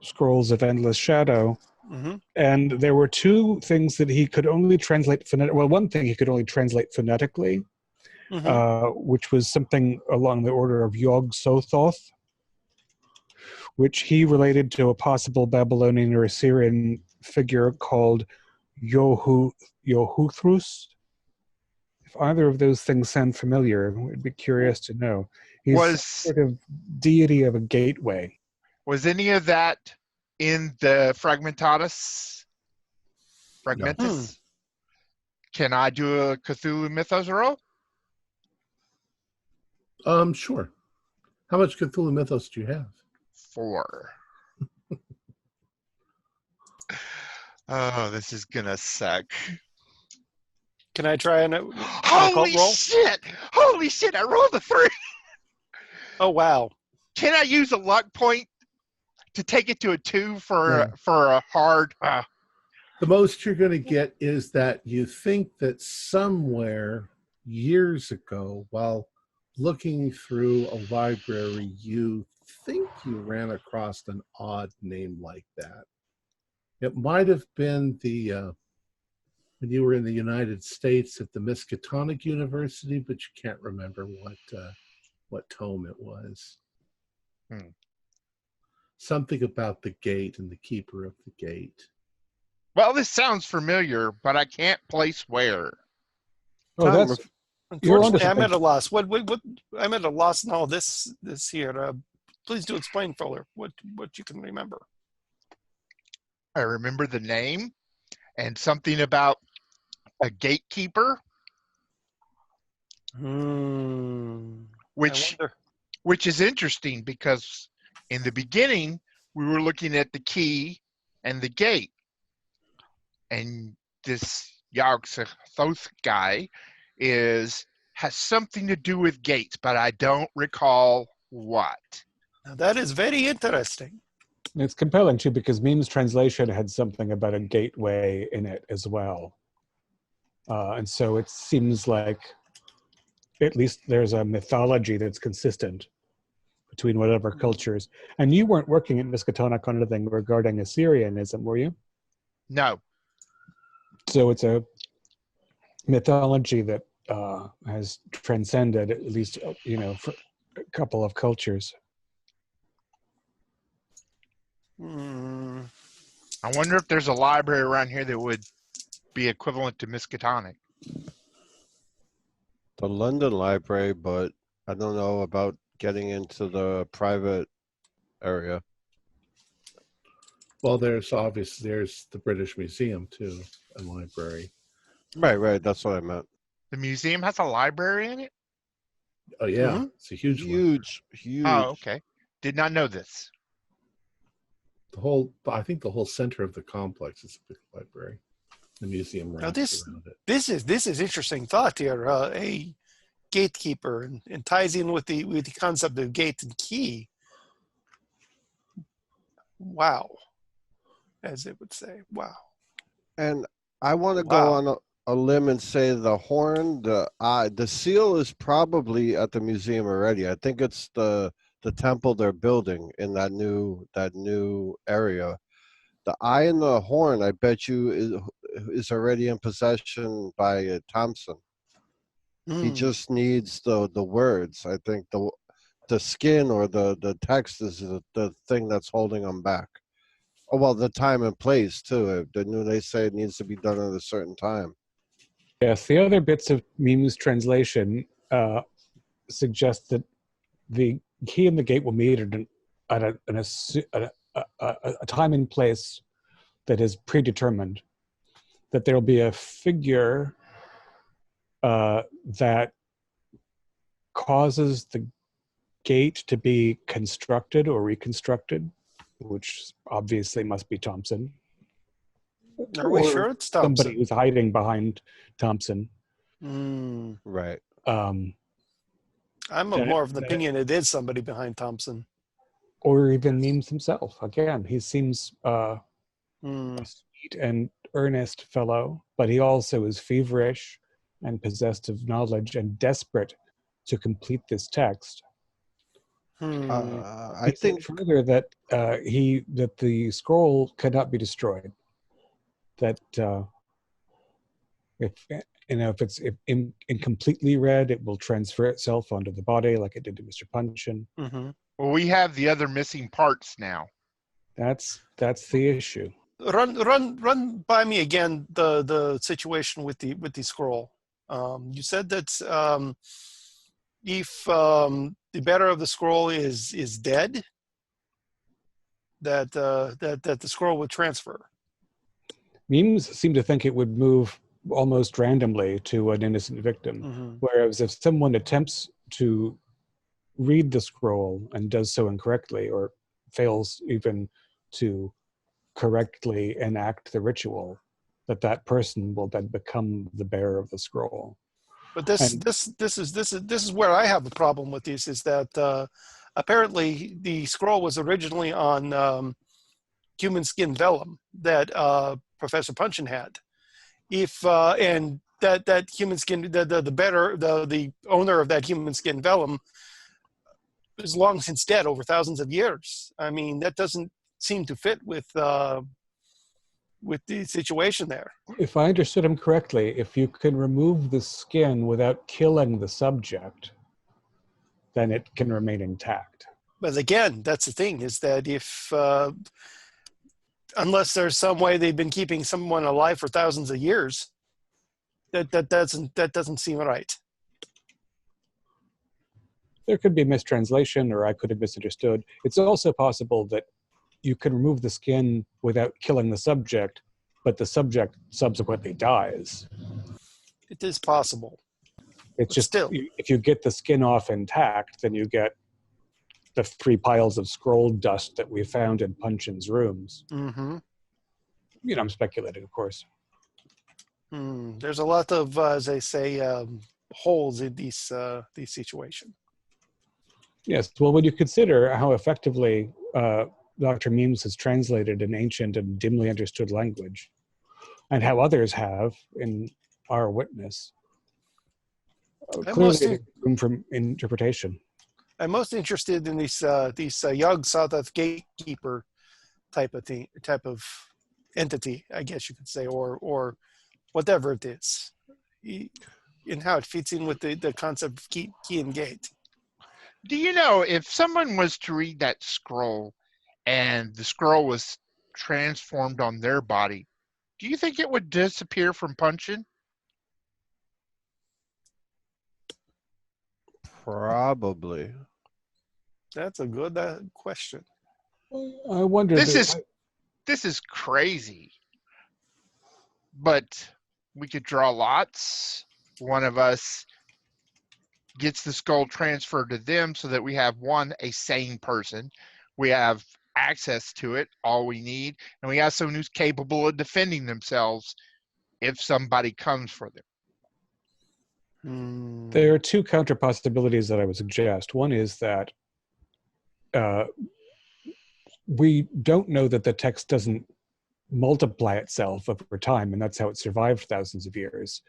Scrolls of Endless Shadow, Mm-hmm. and there were two things that he could only translate phonetically. Well, one thing he could only translate phonetically, which was something along the order of Yog Sothoth, which he related to a possible Babylonian or Assyrian figure called Yohuthrus. If either of those things sound familiar, we'd be curious to know. He's sort of deity of a gateway. Was any of that in the Fragmentus? Can I do a Cthulhu Mythos roll? Sure. How much Cthulhu Mythos do you have? 4. Oh, this is gonna suck. Can I try an Holy roll? shit! Holy shit! I rolled a 3. Oh wow! Can I use a luck point to take it to a 2 for a hard? The most you're going to get is that you think that somewhere years ago, while looking through a library, you think you ran across an odd name like that. It might have been when you were in the United States at the Miskatonic University, but you can't remember what tome it was. Something about the gate and the keeper of the gate. Well, this sounds familiar, but I can't place where. Oh, that's... Unfortunately, I'm at a loss. What? I'm at a loss in all this here. Please do explain, Fuller, what you can remember. I remember the name and something about a gatekeeper, which is interesting because in the beginning we were looking at the key and the gate, and this Thoth guy has something to do with gates, but I don't recall what. Now that is very interesting. It's compelling too because Meme's translation had something about a gateway in it as well. And so it seems like at least there's a mythology that's consistent between whatever cultures. And you weren't working at Miskatonic on anything regarding Assyrianism, were you? No. So it's a mythology that has transcended at least, for a couple of cultures. I wonder if there's a library around here that would be equivalent to Miskatonic. The London Library, but I don't know about getting into the private area. Well, there's the British Museum too, and library. Right. That's what I meant. The museum has a library in it? Oh yeah, It's a huge one. Oh, okay. Did not know this. I think the whole center of the complex is a big library. The museum Now wraps around it. this is interesting thought here. A gatekeeper and ties in with the concept of gate and key. Wow, as it would say. Wow. And I want to go on a limb and say the horn, the seal is probably at the museum already. I think it's the temple they're building in that new area. The eye and the horn, I bet you, is already in possession by Thompson. He just needs the words. I think the skin or the text is the thing that's holding him back. Oh, well, the time and place too. They say it needs to be done at a certain time. Yes, the other bits of Meme's translation suggest that the key and the gate will meet at a time and place that is predetermined. That there will be a figure that causes the gate to be constructed or reconstructed, which obviously must be Thompson. Are we sure it's Thompson? Somebody who's hiding behind Thompson. Right. I'm more of the opinion it is somebody behind Thompson. Or even Memes himself. Again, he seems a sweet and earnest fellow, but he also is feverish and possessed of knowledge and desperate to complete this text. I think further that that the scroll cannot be destroyed. That if it's incompletely read, it will transfer itself onto the body like it did to Mr. Punchin. Well, we have the other missing parts now. That's the issue. Run by me again the situation with the scroll. You said that if the bearer of the scroll is dead, that the scroll would transfer. Memes seem to think it would move almost randomly to an innocent victim, whereas if someone attempts to read the scroll and does so incorrectly or fails even to correctly enact the ritual, that person will then become the bearer of the scroll. But this is where I have the problem with this, is that apparently the scroll was originally on human skin vellum that Professor Punchin had. And that human skin, the owner of that human skin vellum is long since dead, over thousands of years. I mean, that doesn't seem to fit with the situation there. If I understood him correctly, if you can remove the skin without killing the subject, then it can remain intact. But again, that's the thing, is that if unless there's some way they've been keeping someone alive for thousands of years, that doesn't seem right. There could be mistranslation, or I could have misunderstood. It's also possible that you can remove the skin without killing the subject, but the subject subsequently dies. It is possible. It's just still, if you get the skin off intact, then you get the 3 piles of scroll dust that we found in Punchin's rooms. I'm speculating, of course. There's a lot of, as they say, holes in these situations. Yes. Well, when you consider how effectively Dr. Meems has translated an ancient and dimly understood language, and how others have in our witness, clearly there's room for interpretation. I'm most interested in these young South gatekeeper type of entity, I guess you could say, or whatever it is, and how it fits in with the concept of key and gate. Do you know if someone was to read that scroll and the scroll was transformed on their body, do you think it would disappear from punching? Probably. That's a good question. I wonder. This is crazy. But we could draw lots. One of us gets the skull transferred to them so that we have a sane person. We have access to it, all we need, and we have someone who's capable of defending themselves if somebody comes for them. There are two counter possibilities that I would suggest. One is that we don't know that the text doesn't multiply itself over time, and that's how it survived thousands of years.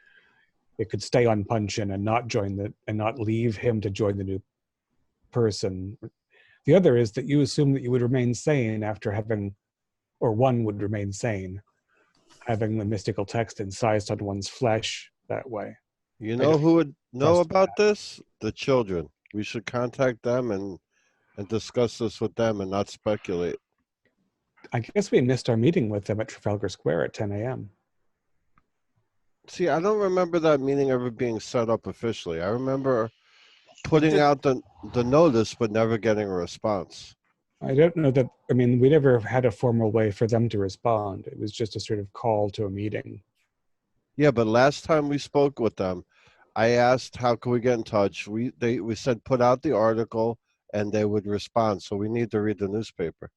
It could stay on Punchin and not leave him to join the new person. The other is that you assume that you would remain sane after having, or one would remain sane, having the mystical text incised on one's flesh that way. You know who would know about this? The children. We should contact them and discuss this with them and not speculate. I guess we missed our meeting with them at Trafalgar Square at 10 a.m. See, I don't remember that meeting ever being set up officially. I remember putting out the notice, but never getting a response. I don't know that, I mean, we never had a formal way for them to respond. It was just a sort of call to a meeting. Yeah, but last time we spoke with them, I asked, how can we get in touch? We said put out the article and they would respond. So we need to read the newspaper.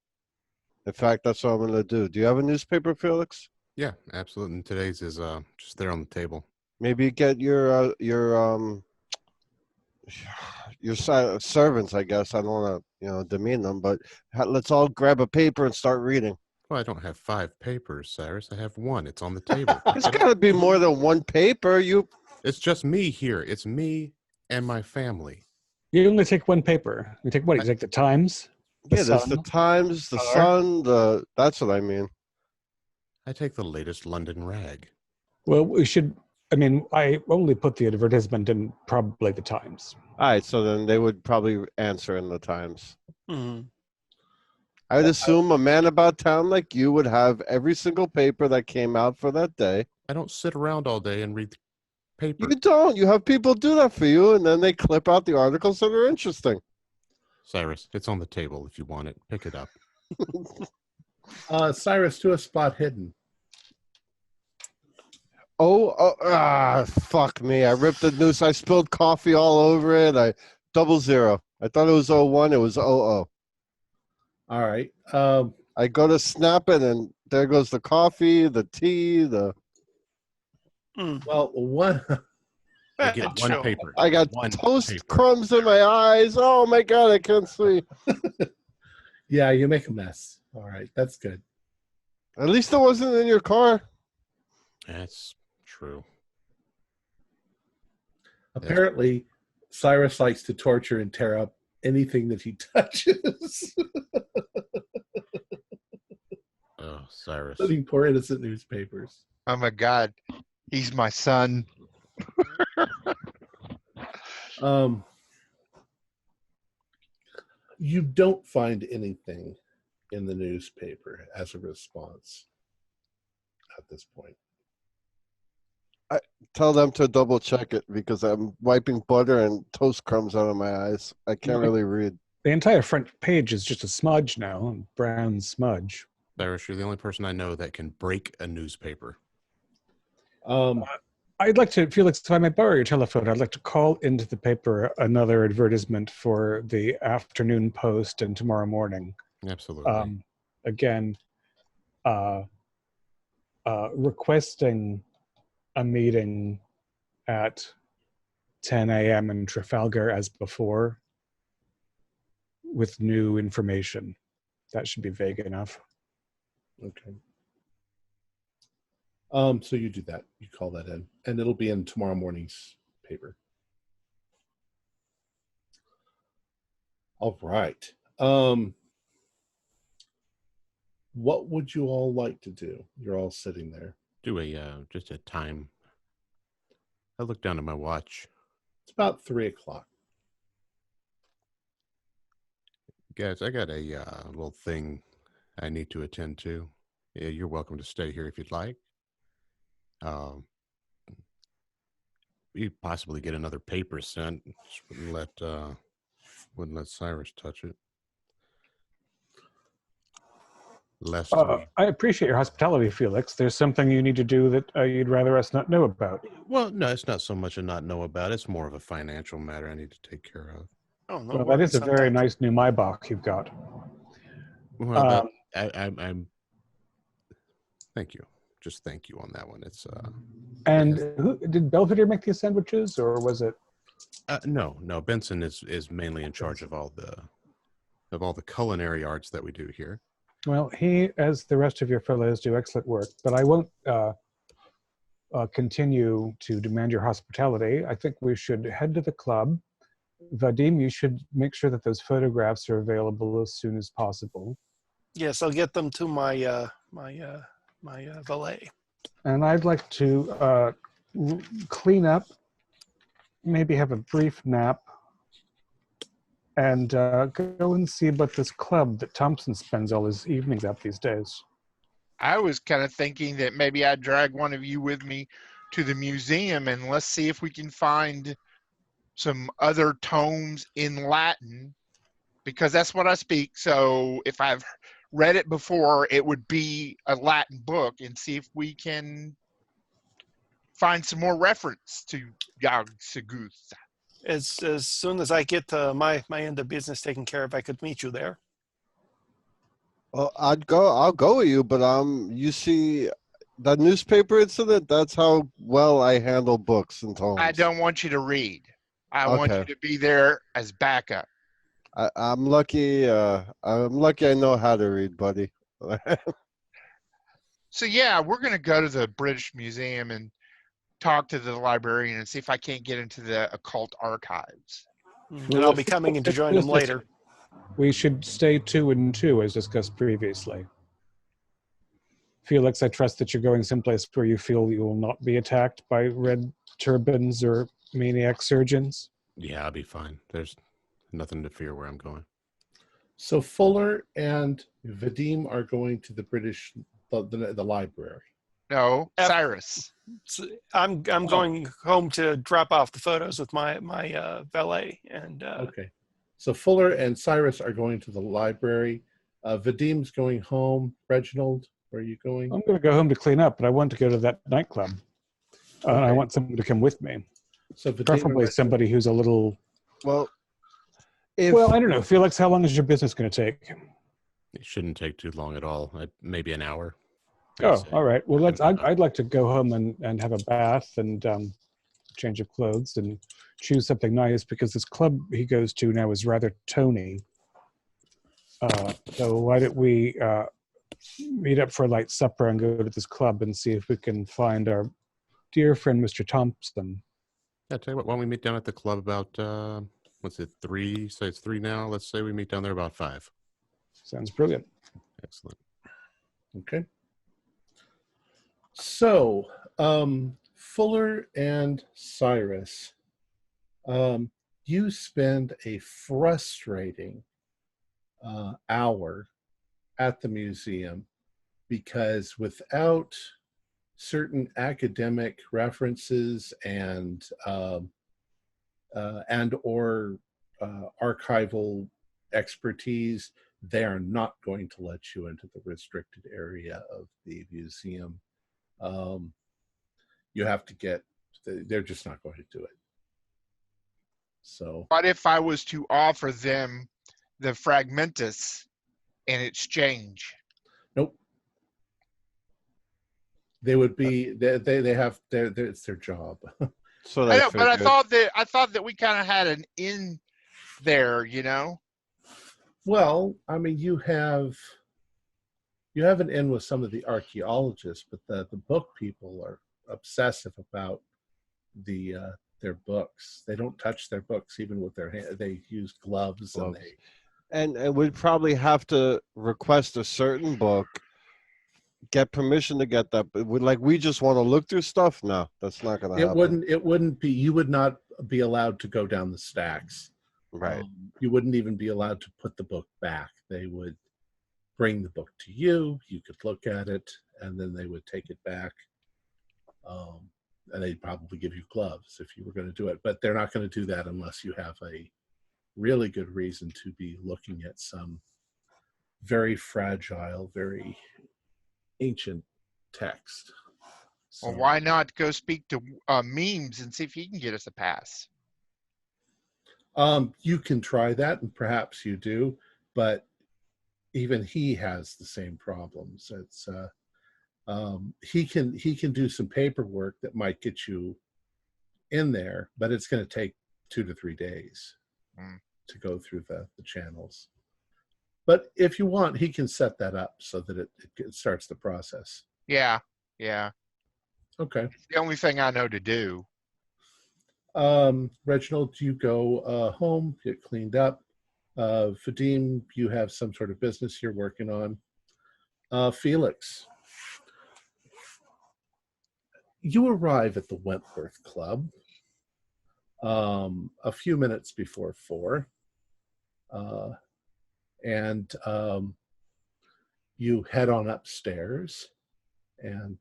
In fact, that's what I'm going to do. Do you have a newspaper, Felix? Yeah, absolutely. And today's is just there on the table. Maybe get your servants, I guess. I don't want to, demean them, but let's all grab a paper and start reading. Well, I don't have 5 papers, Cyrus. I have 1. It's on the table. It's got to be more than one paper. It's just me here. It's me and my family. You only take one paper. You take what? You take the Times? There's the Times, the Sun, that's what I mean. I take the latest London rag. Well, we should, I only put the advertisement in probably the Times. All right, so then they would probably answer in the Times. Mm-hmm. I would assume a man about town like you would have every single paper that came out for that day. I don't sit around all day and read paper. You don't. You have people do that for you, and then they clip out the articles that are interesting. Cyrus, it's on the table if you want it. Pick it up. Cyrus, to a spot hidden. Fuck me. I ripped the noose. I spilled coffee all over it. 00. I thought it was 01. It was 00. All right. I go to snap it, and there goes the coffee, the tea, Well, one... I get one paper. I got toast crumbs in my eyes. Oh, my God. I can't see. Yeah, you make a mess. All right. That's good. At least it wasn't in your car. That's true. Apparently, Cyrus likes to torture and tear up anything that he touches. Oh, Cyrus. Including poor innocent newspapers. Oh my God. He's my son. You don't find anything in the newspaper as a response at this point. I tell them to double check it because I'm wiping butter and toast crumbs out of my eyes. I can't really read. The entire front page is just a smudge now, a brown smudge. Cyrus, you're the only person I know that can break a newspaper. I'd like to, Felix, if I may borrow your telephone, I'd like to call into the paper another advertisement for the afternoon post and tomorrow morning. Absolutely. Again, requesting a meeting at 10 a.m. in Trafalgar as before with new information. That should be vague enough. Okay. So you do that. You call that in, and it'll be in tomorrow morning's paper. All right. What would you all like to do? You're all sitting there. Do just a time. I look down at my watch. It's about 3:00. Guys, I got a little thing I need to attend to. Yeah, you're welcome to stay here if you'd like. We possibly get another paper sent. Just wouldn't let Cyrus touch it. Lest I appreciate your hospitality, Felix. There's something you need to do that you'd rather us not know about. well, no, it's not so much a not know about. It's more of a financial matter I need to take care of. Oh, no Well, that is worries a on very that. nice new Maybach you've got. Well, I'm. Thank you. Just thank you on that one. It's And did Belvedere make these sandwiches, or was it? no. Benson is mainly in charge of all the culinary arts that we do here. Well, he, as the rest of your fellows, do excellent work, but I won't continue to demand your hospitality. I think we should head to the club. Vadim, you should make sure that those photographs are available as soon as possible. Yes, I'll get them to my my valet. And I'd like to clean up, maybe have a brief nap, and go and see about this club that Thompson spends all his evenings at these days. I was kind of thinking that maybe I'd drag one of you with me to the museum and let's see if we can find some other tomes in Latin, because that's what I speak. So if I've read it before, it would be a Latin book, and see if we can find some more reference to Yog Saguth. As soon as I get my end of business taken care of, I could meet you there. Well, I'll go with you, but you see the newspaper incident, that's how well I handle books and tomes. I don't want you to read. I want you to be there as backup. I'm lucky. I'm lucky I know how to read, buddy. So yeah, we're going to go to the British Museum and talk to the librarian and see if I can't get into the occult archives. And I'll be coming in to join them later. We should stay 2 and 2, as discussed previously. Felix, I trust that you're going someplace where you feel you will not be attacked by red turbans or maniac surgeons. Yeah, I'll be fine. There's nothing to fear where I'm going. So Fuller and Vadim are going to the British, the library. No, Cyrus. I'm going home to drop off the photos with my valet. And Okay. So Fuller and Cyrus are going to the library. Vadim's going home. Reginald, where are you going? I'm going to go home to clean up, but I want to go to that nightclub. I want someone to come with me. So Vadim Preferably somebody who's a little... Well, I don't know. Felix, how long is your business going to take? It shouldn't take too long at all. Maybe an hour. Oh, all right. Well, I'd like to go home and have a bath and change of clothes and choose something nice, because this club he goes to now is rather Tony. So why don't we meet up for a light supper and go to this club and see if we can find our dear friend, Mr. Thompson. Yeah, tell you what, why don't we meet down at the club about, what's it, 3? Say it's 3 now. Let's say we meet down there about 5. Sounds brilliant. Excellent. Okay. So, Fuller and Cyrus, you spend a frustrating hour at the museum, because without certain academic references and or archival expertise, they are not going to let you into the restricted area of the museum. You have to they're just not going to do it. So What if I was to offer them the Fragmentus in exchange? nope. They would be. They have. It's their job. So I I know, but I figured. thought that we kind of had an in there, you know. Well, I mean, you have an in with some of the archaeologists, but the book people are obsessive about their books. They don't touch their books even with their hand. They use gloves and Gloves. And we'd probably have to request a certain book, get permission to get that. But like we just want to look through stuff. No, that's not going to happen. It wouldn't be. You would not be allowed to go down the stacks. Right. You wouldn't even be allowed to put the book back. They would bring the book to you. You could look at it, and then they would take it back. And they'd probably give you gloves if you were going to do it. But they're not going to do that unless you have a really good reason to be looking at some very fragile, very ancient text. So, Well, why not go speak to Memes and see if he can get us a pass? you can try that, and perhaps you do, but even he has the same problems. It's he can do some paperwork that might get you in there, but it's going to take 2 to 3 days to go through the channels. But if you want, he can set that up so that it starts the process. Yeah. Okay. It's the only thing I know to do. Reginald, you go home, get cleaned up. Vadim, you have some sort of business you're working on. Felix, you arrive at the Wentworth Club a few minutes before 4. And you head on upstairs and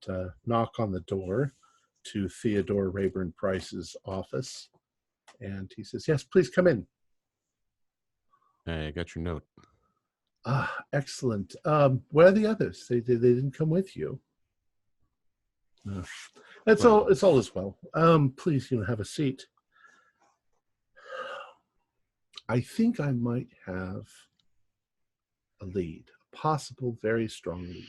knock on the door to Theodore Rayburn Price's office. And he says, "Yes, please come in." Hey, I got your note. Ah, excellent. Where are the others? They didn't come with you. No. It's all as well. Please, have a seat. I think I might have a lead, a possible very strong lead.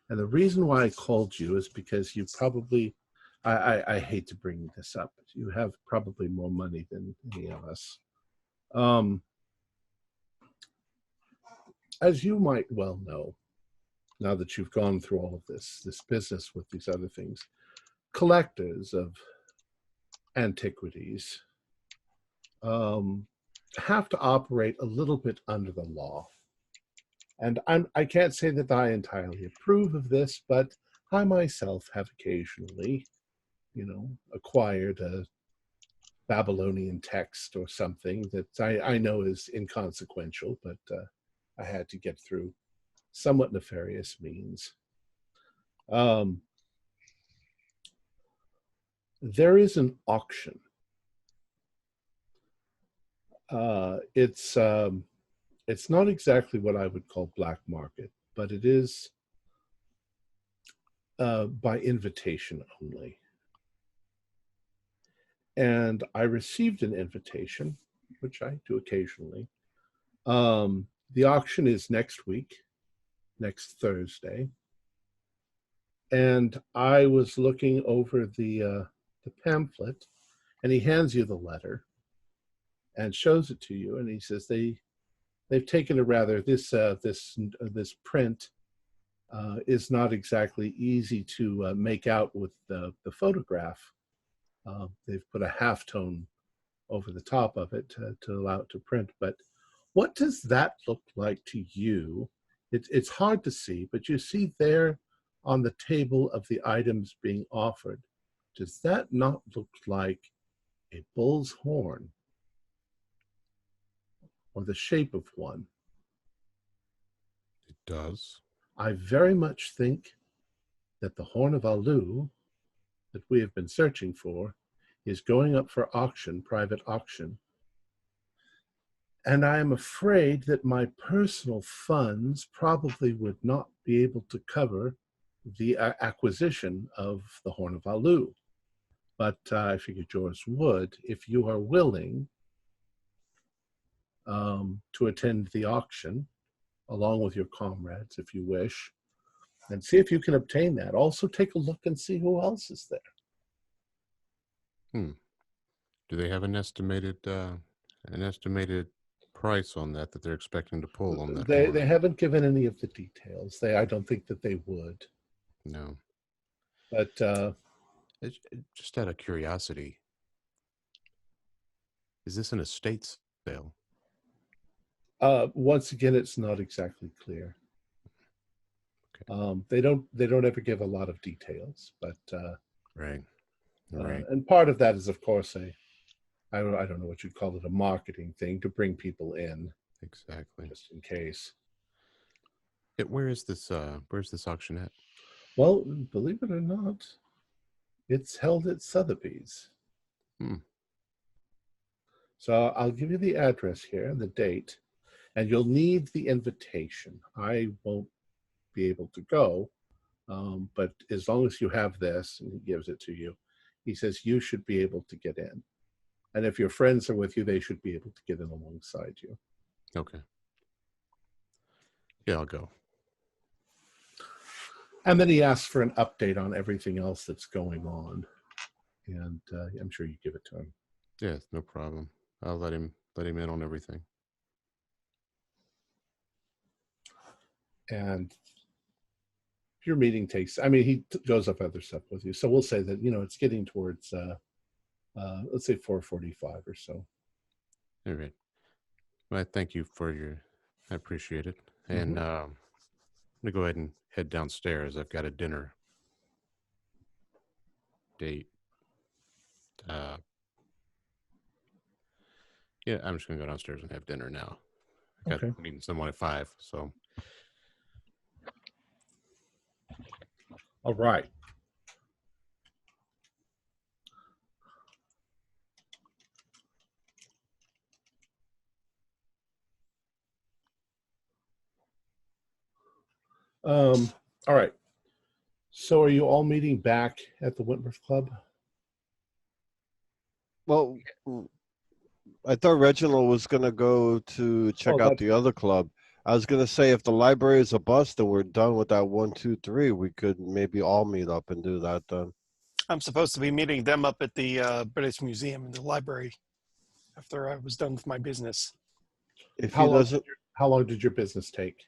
And the reason why I called you is because you probably, I hate to bring this up, but you have probably more money than any of us. As you might well know, now that you've gone through all of this business with these other things, collectors of antiquities have to operate a little bit under the law. And I can't say that I entirely approve of this, but I myself have occasionally, acquired a Babylonian text or something that I know is inconsequential, but I had to get through somewhat nefarious means. There is an auction. It's not exactly what I would call black market, but it is by invitation only. And I received an invitation, which I do occasionally. The auction is next week, next Thursday. And I was looking over the pamphlet, and he hands you the letter and shows it to you, and he says they've taken a rather this print is not exactly easy to make out with the photograph. They've put a halftone over the top of it to allow it to print. But what does that look like to you? It's hard to see, but you see there on the table of the items being offered, does that not look like a bull's horn or the shape of one? It does. I very much think that the Horn of Alu that we have been searching for is going up for auction, private auction. And I am afraid that my personal funds probably would not be able to cover the acquisition of the Horn of Alu. But I figured yours would, if you are willing to attend the auction, along with your comrades, if you wish. and see if you can obtain that. Also, take a look and see who else is there. Do they have an estimated price on that they're expecting to pull on that? They haven't given any of the details. I don't think that they would. No. But Just out of curiosity, is this an estate sale? once again, it's not exactly clear. Okay. They don't ever give a lot of details, but Right. and part of that is, of course, I don't know what you'd call it, a marketing thing to bring people in, Exactly. just in case. Where's this auction at? Well, believe it or not, it's held at Sotheby's. So I'll give you the address here and the date, and you'll need the invitation. I won't be able to go, but as long as you have this, and he gives it to you, he says you should be able to get in. And if your friends are with you, they should be able to get in alongside you. Okay. Yeah, I'll go. And then he asks for an update on everything else that's going on. And I'm sure you give it to him. Yeah, no problem. I'll let him in on everything. And your meeting takes, he goes up other stuff with you. So we'll say that, it's getting towards, let's say 4:45 or so. All right. Well, thank you I appreciate it. And I'm going to go ahead and head downstairs. I've got a dinner date. Yeah, I'm just going to go downstairs and have dinner now. I got meeting someone at 5, so. All right. All right. So are you all meeting back at the Wentworth Club? Well, I thought Reginald was going to go to check out the other club. I was going to say, if the library is a bust and we're done with that 1, 2, 3, we could maybe all meet up and do that then. I'm supposed to be meeting them up at the British Museum in the library after I was done with my business. How long did your business take?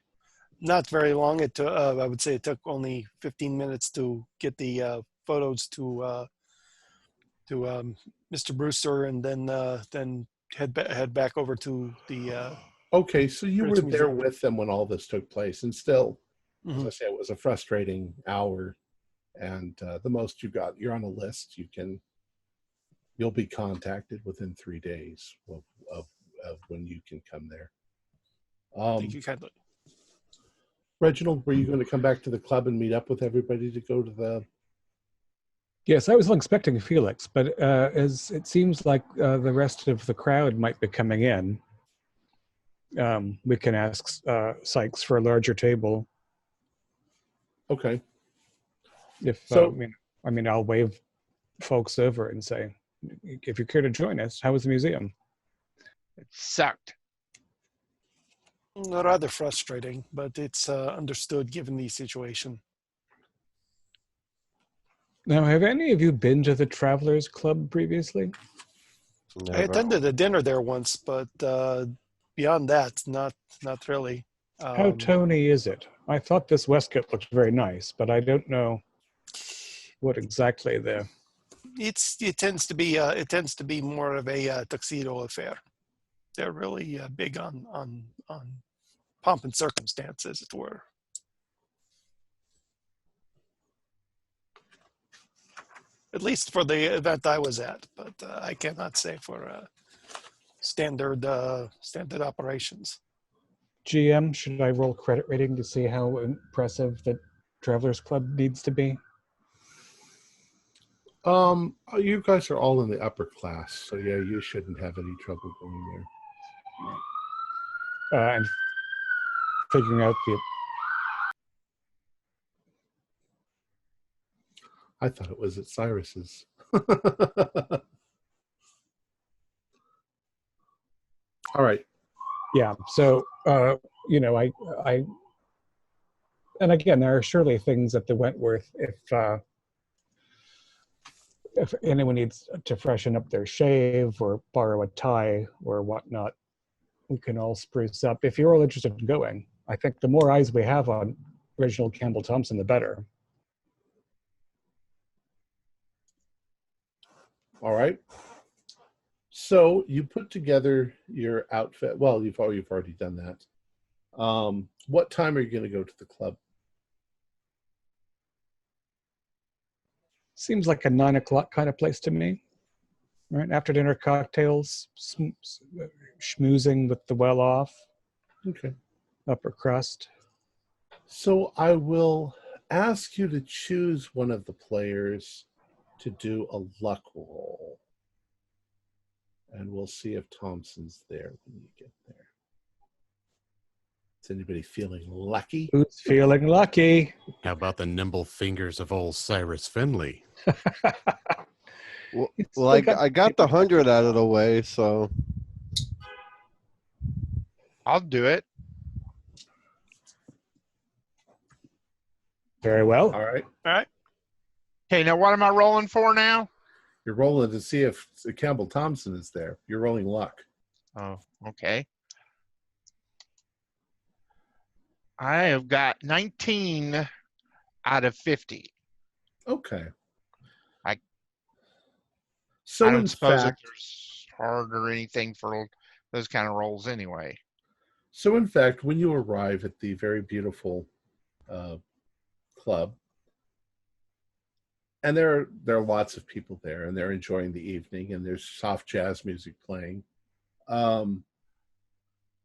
Not very long. It I would say it took only 15 minutes to get the photos to Mr. Brewster, and then head back over to the. Okay, so you British were there Museum. with them when all this took place, and still, Mhm. as I say, it was a frustrating hour. And the most you got, you're on a list. You'll be contacted within 3 days of when you can come there. Thank you kindly. Reginald, were you going to come back to the club and meet up with everybody to go to the? Yes, I was expecting Felix, but as it seems like the rest of the crowd might be coming in, we can ask Sykes for a larger table. Okay. If So, I'll wave folks over and say, if you care to join us, how was the museum? It sucked. Rather frustrating, but it's understood given the situation. Now, have any of you been to the Travelers Club previously? Never. I attended a dinner there once, but beyond that, not really. How Tony is it? I thought this waistcoat looked very nice, but I don't know what exactly there. It tends to be more of a tuxedo affair. They're really big on pomp and circumstance, as it were. At least for the event I was at, but I cannot say for standard operations. GM, should I roll credit rating to see how impressive the Travelers Club needs to be? You guys are all in the upper class, so yeah, you shouldn't have any trouble going there. And figuring out the. I thought it was at Cyrus's. All right. Yeah. So I And again, there are surely things at the Wentworth if anyone needs to freshen up their shave or borrow a tie or whatnot, we can all spruce up. If you're all interested in going, I think the more eyes we have on Reginald Campbell Thompson, the better. All right. So you put together your outfit. Well, you've already done that. What time are you going to go to the club? Seems like a 9 o'clock kind of place to me. Right after dinner cocktails, schmoozing with the well off, Okay. upper crust. So I will ask you to choose one of the players to do a luck roll. And we'll see if Thompson's there when you get there. Is anybody feeling lucky? Who's feeling lucky? How about the nimble fingers of old Cyrus Finley? Well, I got the 100 out of the way, so I'll do it. Very well. All right. All right. Okay, now what am I rolling for now? You're rolling to see if Campbell Thompson is there. You're rolling luck. Oh, okay. I have got 19 out of 50. Okay. I So don't in suppose that fact, there's hard or anything for those kind of rolls anyway. when you arrive at the very beautiful club, and there are lots of people there, and they're enjoying the evening, and there's soft jazz music playing.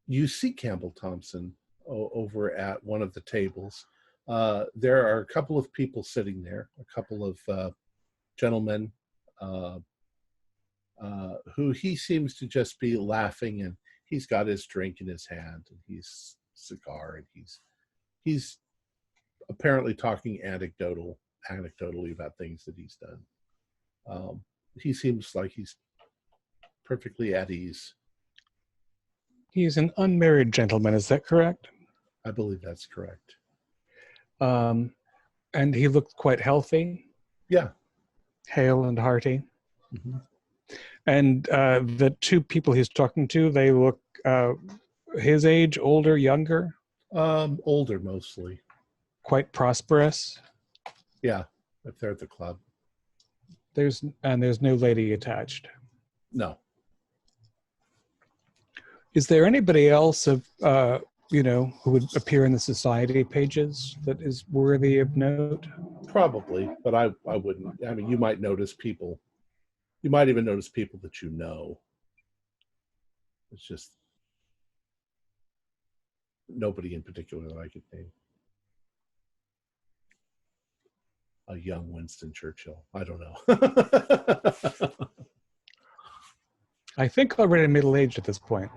You see Campbell Thompson over at one of the tables. There are a couple of people sitting there, a couple of gentlemen who he seems to just be laughing, and he's got his drink in his hand, and he's cigar, and he's apparently talking anecdotally about things that he's done. He seems like he's perfectly at ease. He's an unmarried gentleman, is that correct? I believe that's correct. And he looked quite healthy, Yeah. hale and hearty. Mm-hmm. And the two people he's talking to, they look his age, older, younger? Older mostly. Quite prosperous? Yeah, if they're at the club. There's no lady attached. No. Is there anybody else of who would appear in the society pages that is worthy of note? Probably, but I wouldn't. I mean, you might notice people. You might even notice people that you know. It's just nobody in particular that I could name. A young Winston Churchill. I don't know. I think already middle-aged at this point.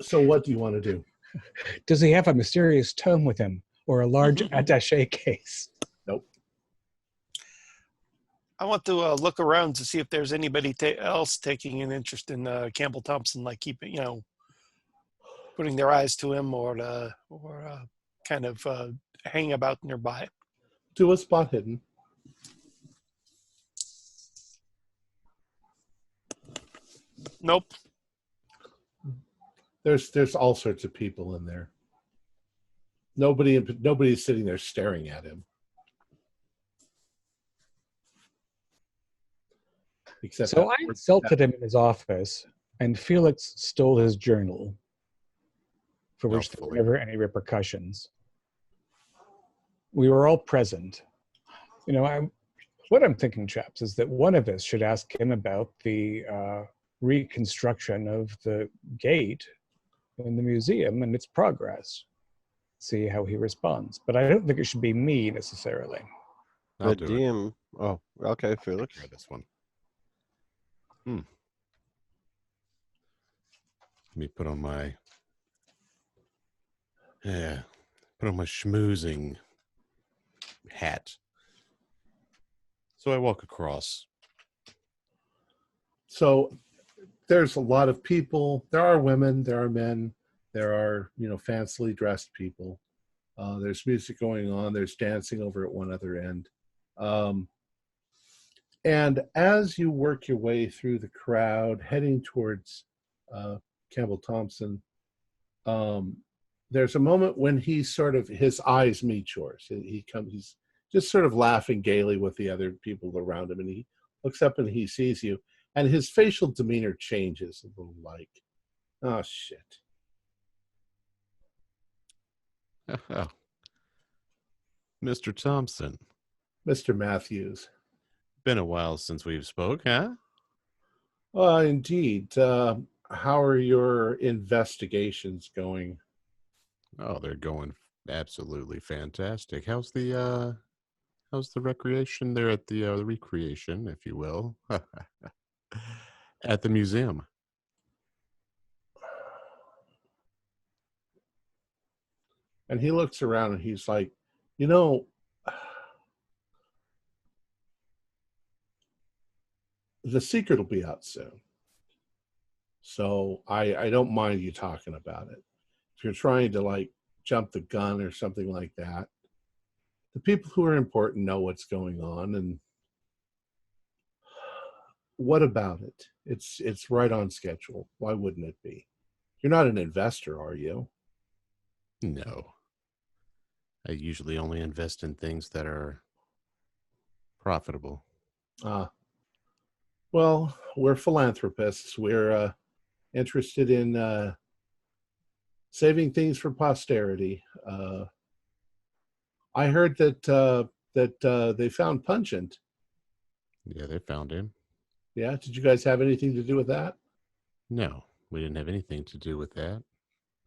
So what do you want to do? Does he have a mysterious tome with him or a large attaché case? Nope. I want to look around to see if there's anybody else taking an interest in Campbell Thompson, like keeping, putting their eyes to him or kind of hanging about nearby. Do a spot hidden. Nope. There's all sorts of people in there. Nobody's sitting there staring at him. Except so I insulted him in his office, and Felix stole his journal, for which there were never any repercussions. We were all present. What I'm thinking, chaps, is that one of us should ask him about the reconstruction of the gate in the museum and its progress. See how he responds. But I don't think it should be me necessarily. I'll the do DM. it. Oh, okay, Felix. Try this one. Let me put on my schmoozing hat. So I walk across. So there's a lot of people. There are women, there are men, there are, fancily dressed people. There's music going on. There's dancing over at one other end. And as you work your way through the crowd, heading towards Campbell Thompson, there's a moment when his eyes meet yours. He's just sort of laughing gaily with the other people around him, and he looks up and he sees you, and his facial demeanor changes a little, like, oh shit. Mr. Thompson. Mr. Matthews. Been a while since we've spoke, huh? Indeed. How are your investigations going? Oh, they're going absolutely fantastic. How's the recreation there at the recreation, if you will, at the museum? And he looks around and he's like, the secret will be out soon. So I don't mind you talking about it. If you're trying to like jump the gun or something like that, the people who are important know what's going on. And what about it? It's right on schedule. Why wouldn't it be? You're not an investor, are you? No. I usually only invest in things that are profitable. Well, we're philanthropists. We're interested in saving things for posterity. I heard that they found Pungent. Yeah, they found him. Yeah, did you guys have anything to do with that? No, we didn't have anything to do with that.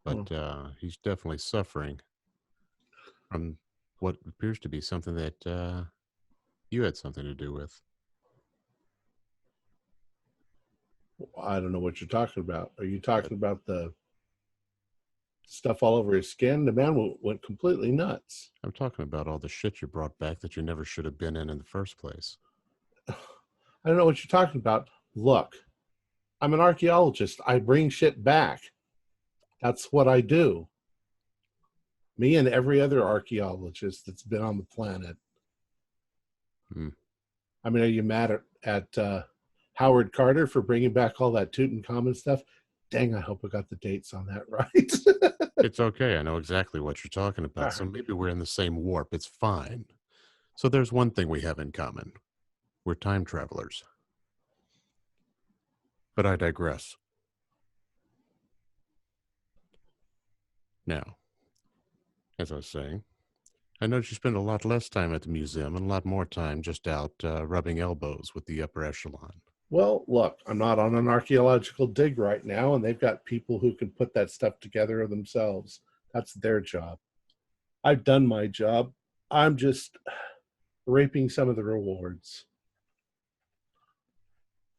But he's definitely suffering from what appears to be something that you had something to do with. I don't know what you're talking about. Are you talking about the stuff all over his skin? The man went completely nuts. I'm talking about all the shit you brought back that you never should have been in the first place. I don't know what you're talking about. Look, I'm an archaeologist. I bring shit back. That's what I do. Me and every other archaeologist that's been on the planet. I mean, are you mad at Howard Carter for bringing back all that Tutankhamun stuff? Dang, I hope I got the dates on that right. It's okay. I know exactly what you're talking about. So maybe we're in the same warp. It's fine. So there's one thing we have in common. We're time travelers. But I digress. Now, as I was saying, I noticed you spend a lot less time at the museum and a lot more time just out rubbing elbows with the upper echelon. Well, look, I'm not on an archaeological dig right now, and they've got people who can put that stuff together themselves. That's their job. I've done my job. I'm just reaping some of the rewards.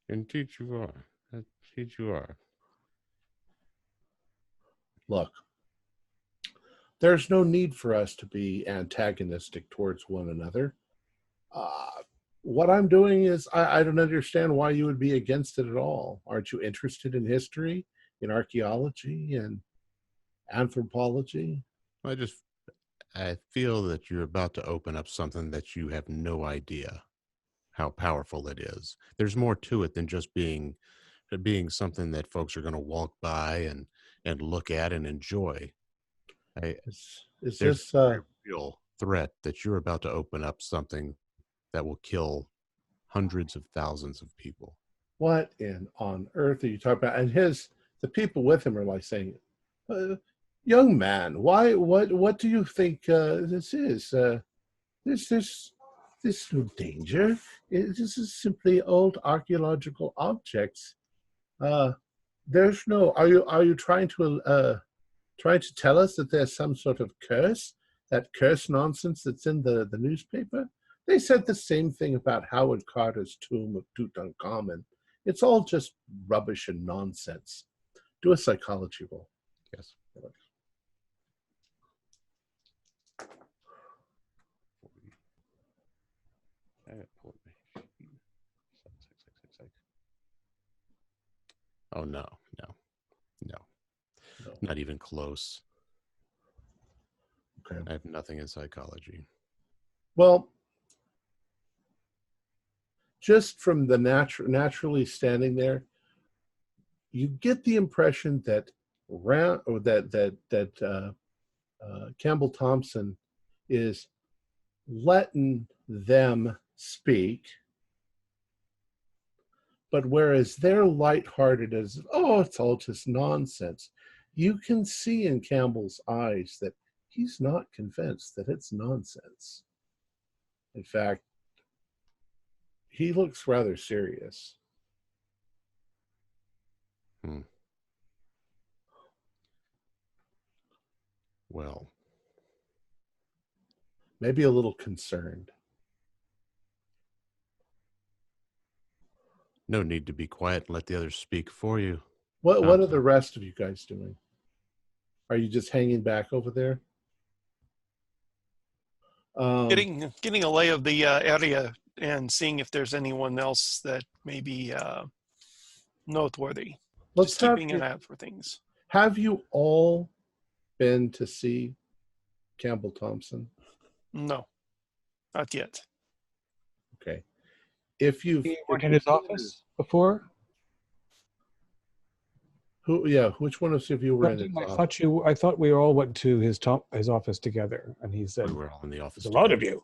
Indeed you are. Indeed you are. Look, there's no need for us to be antagonistic towards one another. What I'm doing is, I don't understand why you would be against it at all. Aren't you interested in history, in archaeology, and anthropology? I feel that you're about to open up something that you have no idea how powerful it is. There's more to it than just being something that folks are going to walk by and look at and enjoy. Is There's this a real threat that you're about to open up something that will kill hundreds of thousands of people. what on earth are you talking about? And the people with him are like saying, young man, what do you think this is? There's no danger. This is simply old archaeological objects. There's no. Are you trying to tell us that there's some sort of curse? That curse nonsense that's in the newspaper? They said the same thing about Howard Carter's tomb of Tutankhamun. It's all just rubbish and nonsense. Do a psychology roll. Yes. Oh, no. No. Not even close. Okay. I have nothing in psychology. Well, just from the naturally standing there, you get the impression that Campbell Thompson is letting them speak, but whereas they're lighthearted as, oh, it's all just nonsense, you can see in Campbell's eyes that he's not convinced that it's nonsense. In fact, he looks rather serious. Well, Maybe a little concerned. no need to be quiet and let the others speak for you. What are Thompson. the rest of you guys doing? Are you just hanging back over there? Getting a lay of the area and seeing if there's anyone else that may be noteworthy. Let's Just keeping an eye out for things. Have you all been to see Campbell Thompson? No, not yet. Okay. If you've You weren't in his office before? which one of you were in his office? I thought we all went to his office together, and he said We were all in the office. there's a lot of together. you.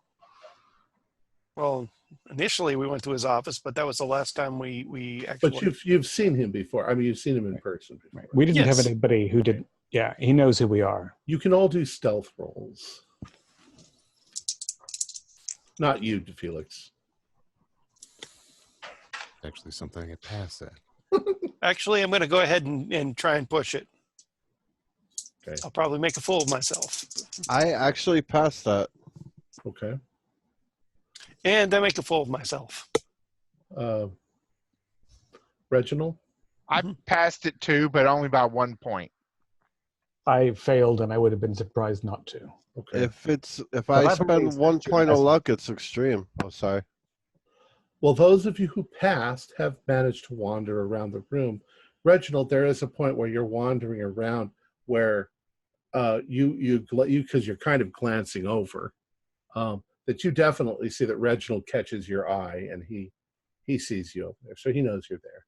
Well, initially we went to his office, but that was the last time we actually. But you've seen him before. I mean, you've seen him in person before. Right. We didn't Yes. have anybody who did. Yeah, he knows who we are. You can all do stealth rolls. Not you, Felix. Actually, something I get past that. Actually, I'm going to go ahead and try and push it. Okay. I'll probably make a fool of myself. I actually passed that. Okay. And I make a fool of myself. Reginald? I passed it too, but only by 1 point. I failed, and I would have been surprised not to. Okay. If Well, I that spend means 1 that point of you're- luck, it's extreme. Oh, sorry. Well, those of you who passed have managed to wander around the room. Reginald, there is a point where you're wandering around where you because you're kind of glancing over, that you definitely see that Reginald catches your eye, and he sees you over there, so he knows you're there.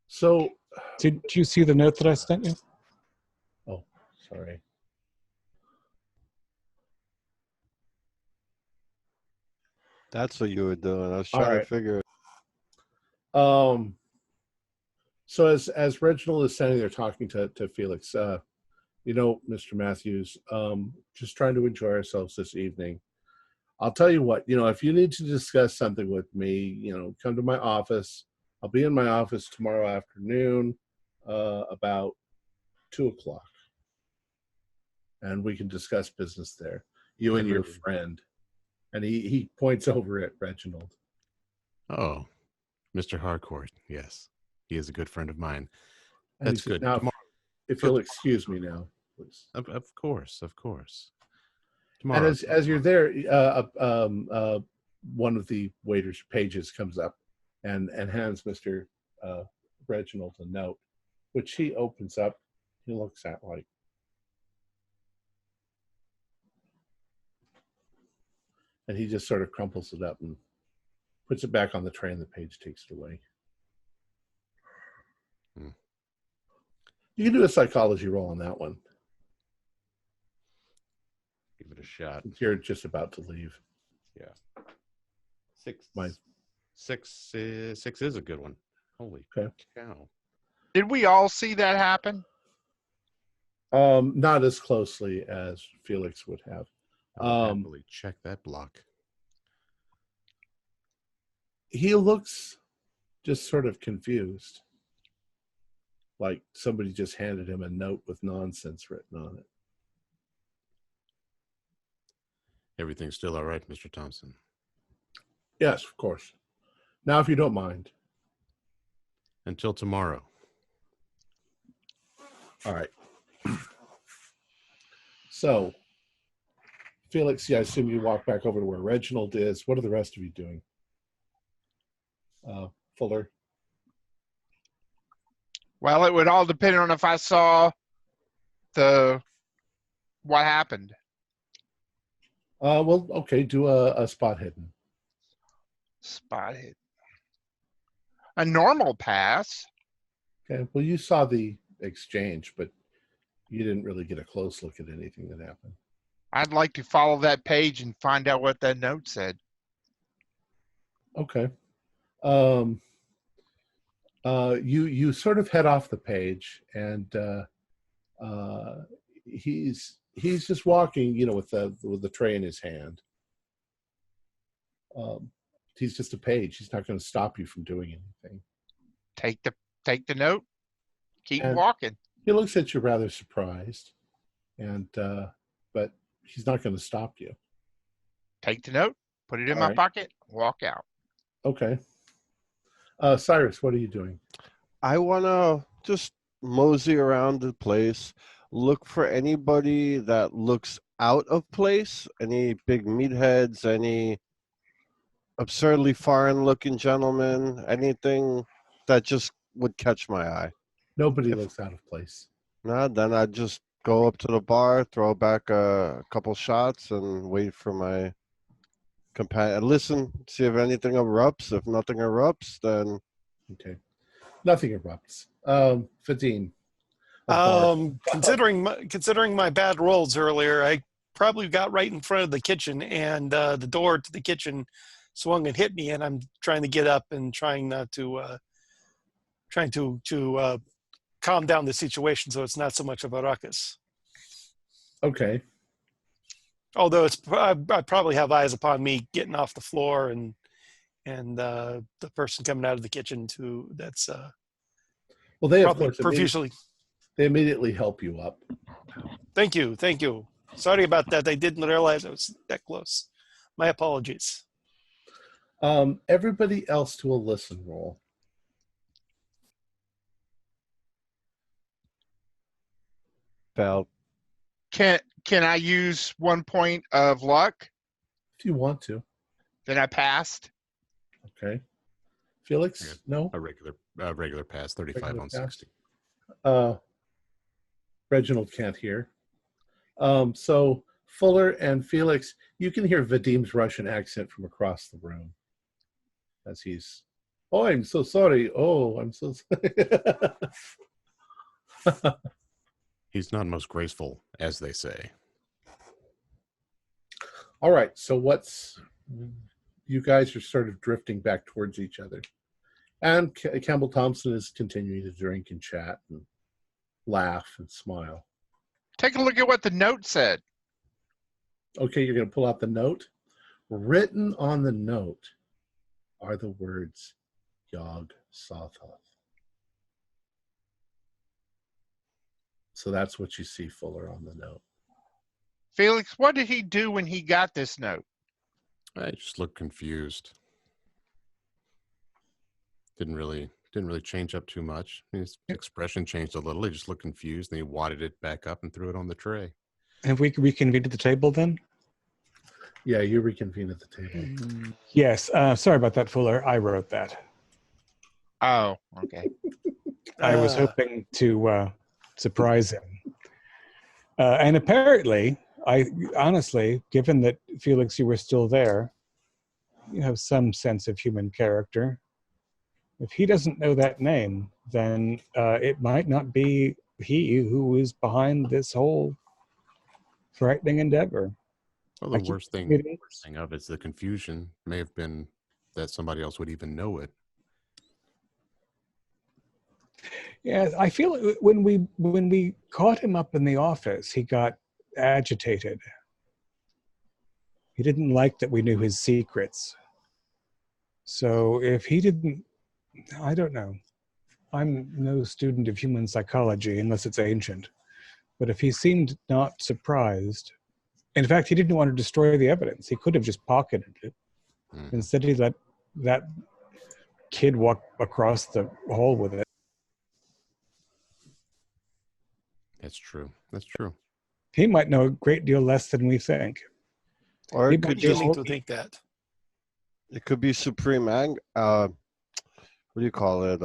So, Did you see the note that I sent you? oh, sorry. That's what you were doing. I was All trying right. to figure it. So as Reginald is standing there talking to Felix, Mr. Matthews, just trying to enjoy ourselves this evening. I'll tell you what, if you need to discuss something with me, come to my office. I'll be in my office tomorrow afternoon, about 2:00, and we can discuss business there. You and your friend. And he points over at Reginald. Oh, Mr. Harcourt. Yes, he is a good friend of mine. And he That's says, good. Now, Tomorrow, if you'll excuse me now, please. of course. And Tomorrow. as you're there, one of the waiter's pages comes up and hands Mr. Reginald a note, which he opens up. He looks at and he just sort of crumples it up and puts it back on the tray, and the page takes it away. You can do a psychology roll on that one. Give it a shot. Since you're just about to leave. Yeah. Six. My- Six is a good one. Holy Okay. cow. Did we all see that happen? Not as closely as Felix would have. I would happily check that block. He looks just sort of confused, like somebody just handed him a note with nonsense written on it. Everything's still all right, Mr. Thompson. Yes, of course. Now, if you don't mind. Until tomorrow. All right. So, Felix, I assume you walk back over to where Reginald is. What are the rest of you doing? Fuller? Well, it would all depend on if I saw what happened. Well, okay, do a spot hidden. Spot hidden. A normal pass. Okay, well, you saw the exchange, but you didn't really get a close look at anything that happened. I'd like to follow that page and find out what that note said. Okay. You sort of head off the page, and he's just walking, with the tray in his hand. He's just a page. He's not going to stop you from doing anything. Take the note. Keep And walking. he looks at you rather surprised, and but he's not going to stop you. Take the note. Put it in All my right. pocket. Walk out. Okay. Cyrus, what are you doing? I want to just mosey around the place, look for anybody that looks out of place, any big meatheads, any absurdly foreign-looking gentlemen, anything that just would catch my eye. Nobody looks out of place. No, then I'd just go up to the bar, throw back a couple shots, and wait for my companion. Listen, see if anything erupts. If nothing erupts, then Okay. Nothing erupts. Fadine. Considering my bad rolls earlier, I probably got right in front of the kitchen, and the door to the kitchen swung and hit me, and I'm trying to get up and trying to calm down the situation so it's not so much of a ruckus. Okay. Although I probably have eyes upon me getting off the floor and the person coming out of the kitchen too. That's Well, they of probably course profusely. they immediately help you up. Thank you. Sorry about that. I didn't realize I was that close. My apologies. Everybody else to a listen roll. felt. Can I use 1 point of luck? If you want to. Then I passed. Okay. Felix? Yeah. No? A regular pass, 35 Regular on pass. 60. Reginald can't hear. So Fuller and Felix, you can hear Vadim's Russian accent from across the room as he's, oh, I'm so sorry. Oh, I'm so sorry. He's not most graceful, as they say. All right. So you guys are sort of drifting back towards each other. And Campbell Thompson is continuing to drink and chat and laugh and smile. Take a look at what the note said. Okay, you're going to pull out the note. Written on the note are the words Yog Sothoth. So that's what you see, Fuller, on the note. Felix, what did he do when he got this note? I just looked confused. Didn't really change up too much. His expression changed a little. He just looked confused, and he wadded it back up and threw it on the tray. Have we reconvened at the table then? Yeah, you reconvene at the table. Yes. Sorry about that, Fuller. I wrote that. Oh, okay. I was hoping to surprise him. And apparently, honestly, given that, Felix, you were still there, you have some sense of human character. If he doesn't know that name, then it might not be he who is behind this whole frightening endeavor. Well, the worst thing of it's the confusion. May have been that somebody else would even know it. Yeah, I feel when we caught him up in the office, he got agitated. He didn't like that we knew his secrets. So if he didn't, I don't know. I'm no student of human psychology unless it's ancient. But if he seemed not surprised, in fact, he didn't want to destroy the evidence. He could have just pocketed it. Instead, he let that kid walk across the hall with it. That's true. That's true. He might know a great deal less than we think. Or He it might could just just to think that. it could be supreme anger. what do you call it?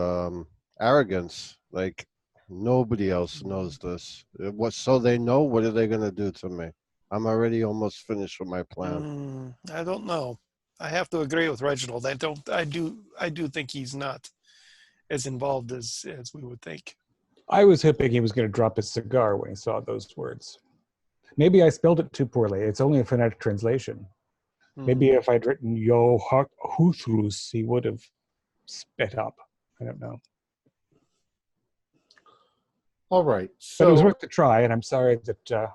Arrogance. Like nobody else knows this. What? So they know. What are they gonna do to me? I'm already almost finished with my plan. I don't know. I have to agree with Reginald. I do think he's not as involved as we would think. I was hoping he was going to drop his cigar when he saw those words. Maybe I spelled it too poorly. It's only a phonetic translation. Maybe if I'd written Yo Huthrus, he would have spit up. I don't know. All right. But it was So, worth a try, and I'm sorry that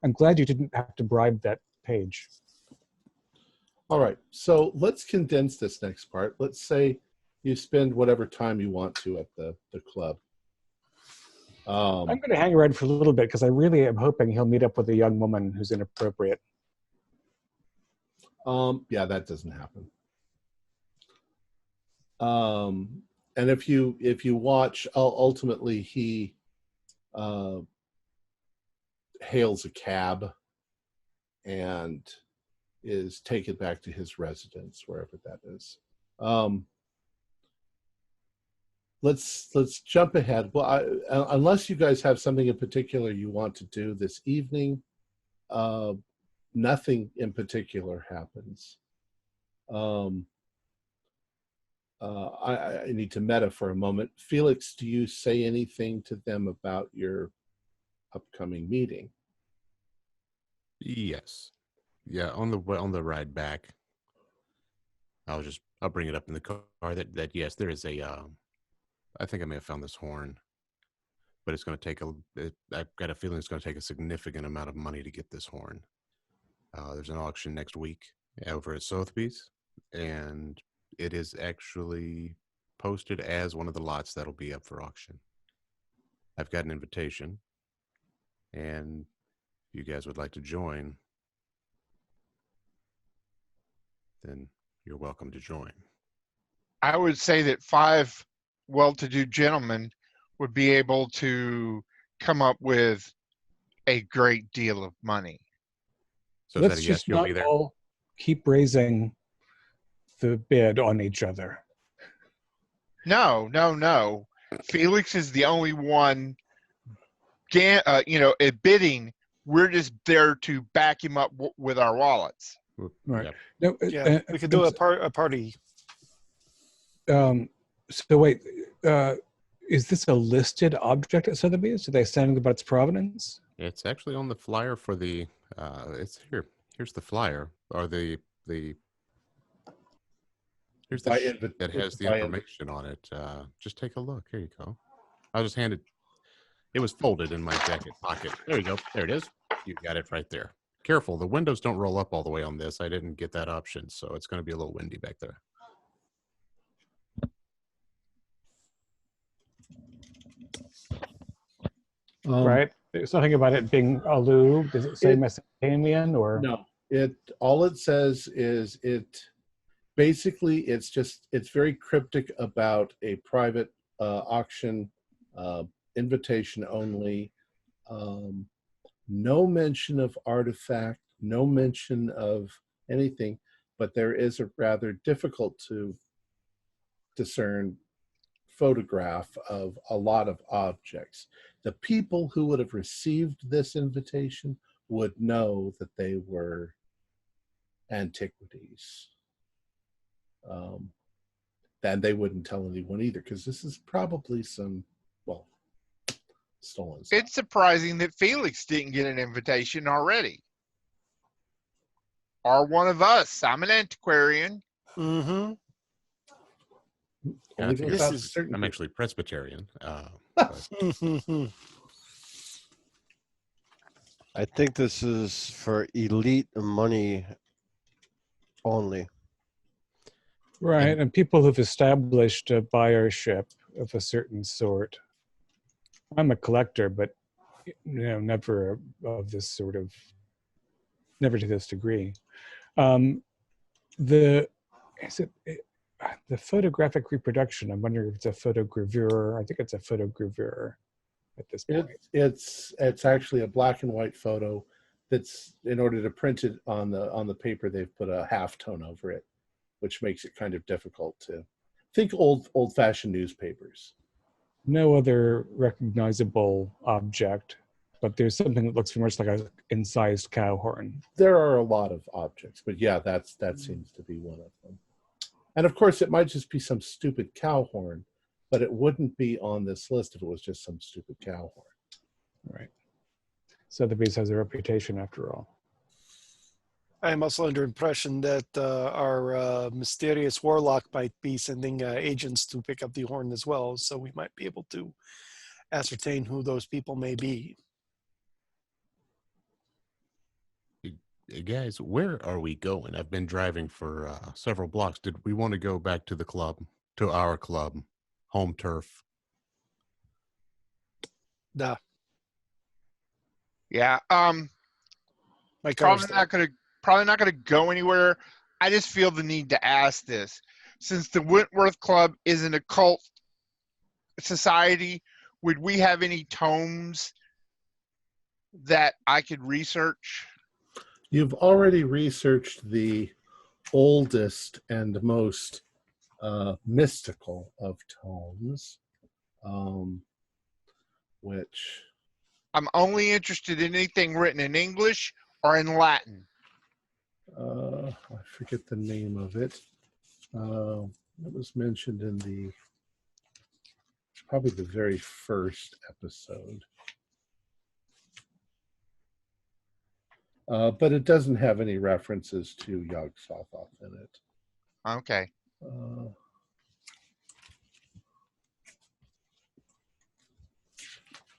I'm glad you didn't have to bribe that page. all right. So let's condense this next part. Let's say you spend whatever time you want to at the club. I'm going to hang around for a little bit because I really am hoping he'll meet up with a young woman who's inappropriate. Yeah, that doesn't happen. And if you watch, ultimately he hails a cab and is taken back to his residence, wherever that is. Let's jump ahead. Well, unless you guys have something in particular you want to do this evening, nothing in particular happens. I need to meta for a moment. Felix, do you say anything to them about your upcoming meeting? Yes. Yeah, on the ride back, I'll bring it up in the car that yes, there is a I think I may have found this horn, but it's going to take I've got a feeling it's going to take a significant amount of money to get this horn. There's an auction next week over at Sotheby's, and it is actually posted as one of the lots that'll be up for auction. I've got an invitation, and if you guys would like to join, then you're welcome to join. I would say that 5 well-to-do gentlemen would be able to come up with a great deal of money. So Let's is that a yes? just You'll not be there? all keep raising the bid on each other. No. Felix is the only one, bidding. We're just there to back him up with our wallets. Right. Yep. No, Yeah, we could do a party. So wait, is this a listed object at Sotheby's? Are they saying about its provenance? It's actually on the flyer for the. It's here. Here's the flyer, or the. Here's the sheet that has the information on it. Just take a look. Here you go. I'll just hand it. It was folded in my jacket pocket. There you go. There it is. You got it right there. Careful, the windows don't roll up all the way on this. I didn't get that option, so it's going to be a little windy back there. Right. There's nothing about it being allude. Does it say Mesopotamian or No. All it says is basically it's very cryptic about a private auction, invitation only. No mention of artifact, no mention of anything, but there is a rather difficult to discern photograph of a lot of objects. The people who would have received this invitation would know that they were antiquities. Then they wouldn't tell anyone either, because this is probably some, stolen stuff. It's surprising that Felix didn't get an invitation already. Or one of us. I'm an antiquarian. Mm-hmm. Yeah, Only goes out to certain I'm people. actually Presbyterian. I think this is for elite money only. right? And people who've established a buyership of a certain sort. I'm a collector, but never of this sort of, never to this degree. The photographic reproduction, I'm wondering if it's a photogravure. I think it's a photogravure at this point. It's actually a black and white photo that's, in order to print it on the paper, they've put a half tone over it, which makes it kind of difficult to think old-fashioned newspapers. No other recognizable object, but there's something that looks very much like an incised cow horn. There are a lot of objects, but yeah, that seems to be one of them. And of course, it might just be some stupid cow horn, but it wouldn't be on this list if it was just some stupid cow horn. Right. Sotheby's has a reputation after all. I am also under impression that our mysterious warlock might be sending agents to pick up the horn as well, so we might be able to ascertain who those people may be. Guys, where are we going? I've been driving for several blocks. Did we want to go back to the club, to our club, home turf? Duh. Yeah. My car's Probably not gonna go anywhere. I just feel the need to ask this. Since the Wentworth Club is an occult society, would we have any tomes that I could research? You've already researched the oldest and most mystical of tomes, which... I'm only interested in anything written in English or in Latin. I forget the name of it. It was mentioned in probably the very first episode. But it doesn't have any references to Yog-Sothoth in it. Okay.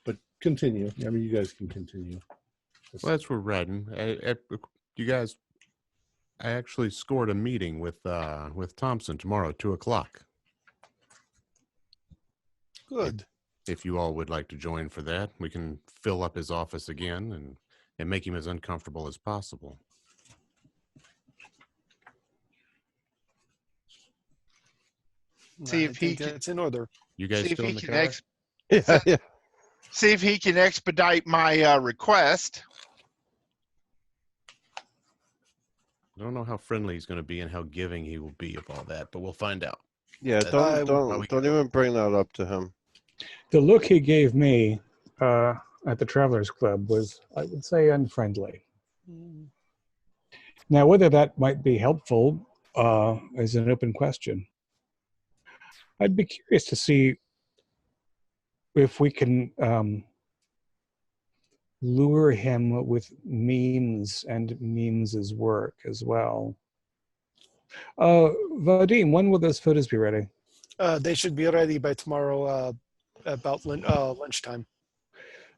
But continue. I mean, you guys can continue. Well, that's where we're riding. You guys, I actually scored a meeting with Thompson tomorrow at 2:00. Good. If you all would like to join for that, we can fill up his office again and make him as uncomfortable as possible. See if he can. It's in order. You guys See if still he in the can car? Yeah. see if he can expedite my request. I don't know how friendly he's going to be and how giving he will be of all that, but we'll find out. Yeah, don't even bring that up to him. The look he gave me at the Travelers Club was, I would say, unfriendly. Now, whether that might be helpful is an open question. I'd be curious to see if we can lure him with memes and memes' work as well. Vadim, when will those photos be ready? They should be ready by tomorrow about lunchtime.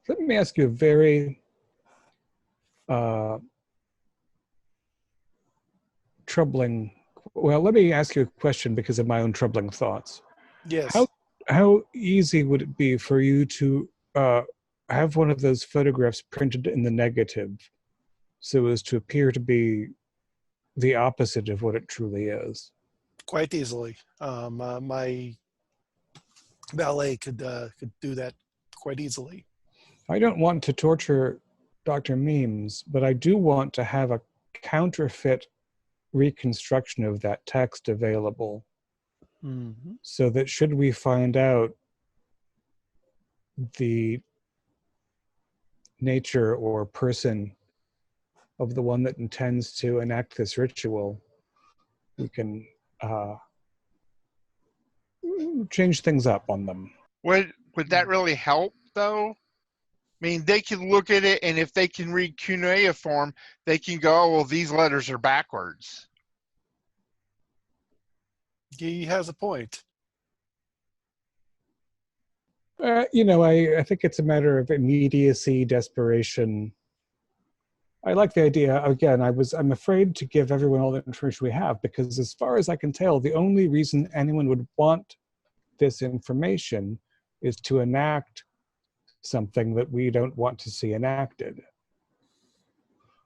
Let me ask you a very troubling... Well, let me ask you a question because of my own troubling thoughts. Yes. How easy would it be for you to have one of those photographs printed in the negative so as to appear to be the opposite of what it truly is? Quite easily. My valet could do that quite easily. I don't want to torture Dr. Memes, but I do want to have a counterfeit reconstruction of that text available, so that should we find out the nature or person of the one that intends to enact this ritual, we can change things up on them. Would that really help, though? I mean, they can look at it, and if they can read cuneiform, they can go, oh, well, these letters are backwards. He has a point. I think it's a matter of immediacy, desperation. I like the idea. Again, I'm afraid to give everyone all the information we have, because as far as I can tell, the only reason anyone would want this information is to enact something that we don't want to see enacted.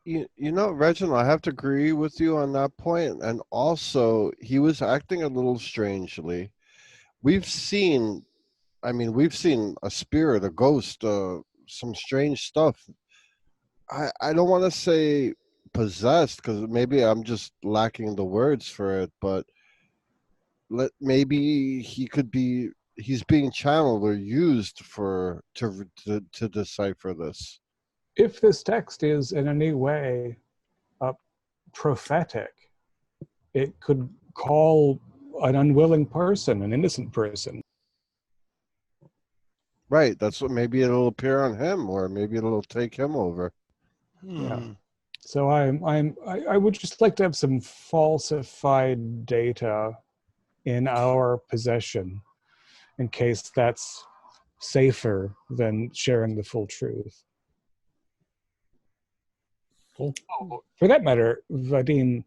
You know, Reginald, I have to agree with you on that point. And also, he was acting a little strangely. We've seen a spirit, a ghost, some strange stuff. I don't want to say possessed, because maybe I'm just lacking the words for it, but maybe he's being channeled or used to decipher this. If this text is in any way prophetic, it could call an unwilling person, an innocent person. Right. That's what, maybe it'll appear on him, or maybe it'll take him over. Yeah. So I would just like to have some falsified data in our possession, in case that's safer than sharing the full truth. Cool. For that matter, Vadim,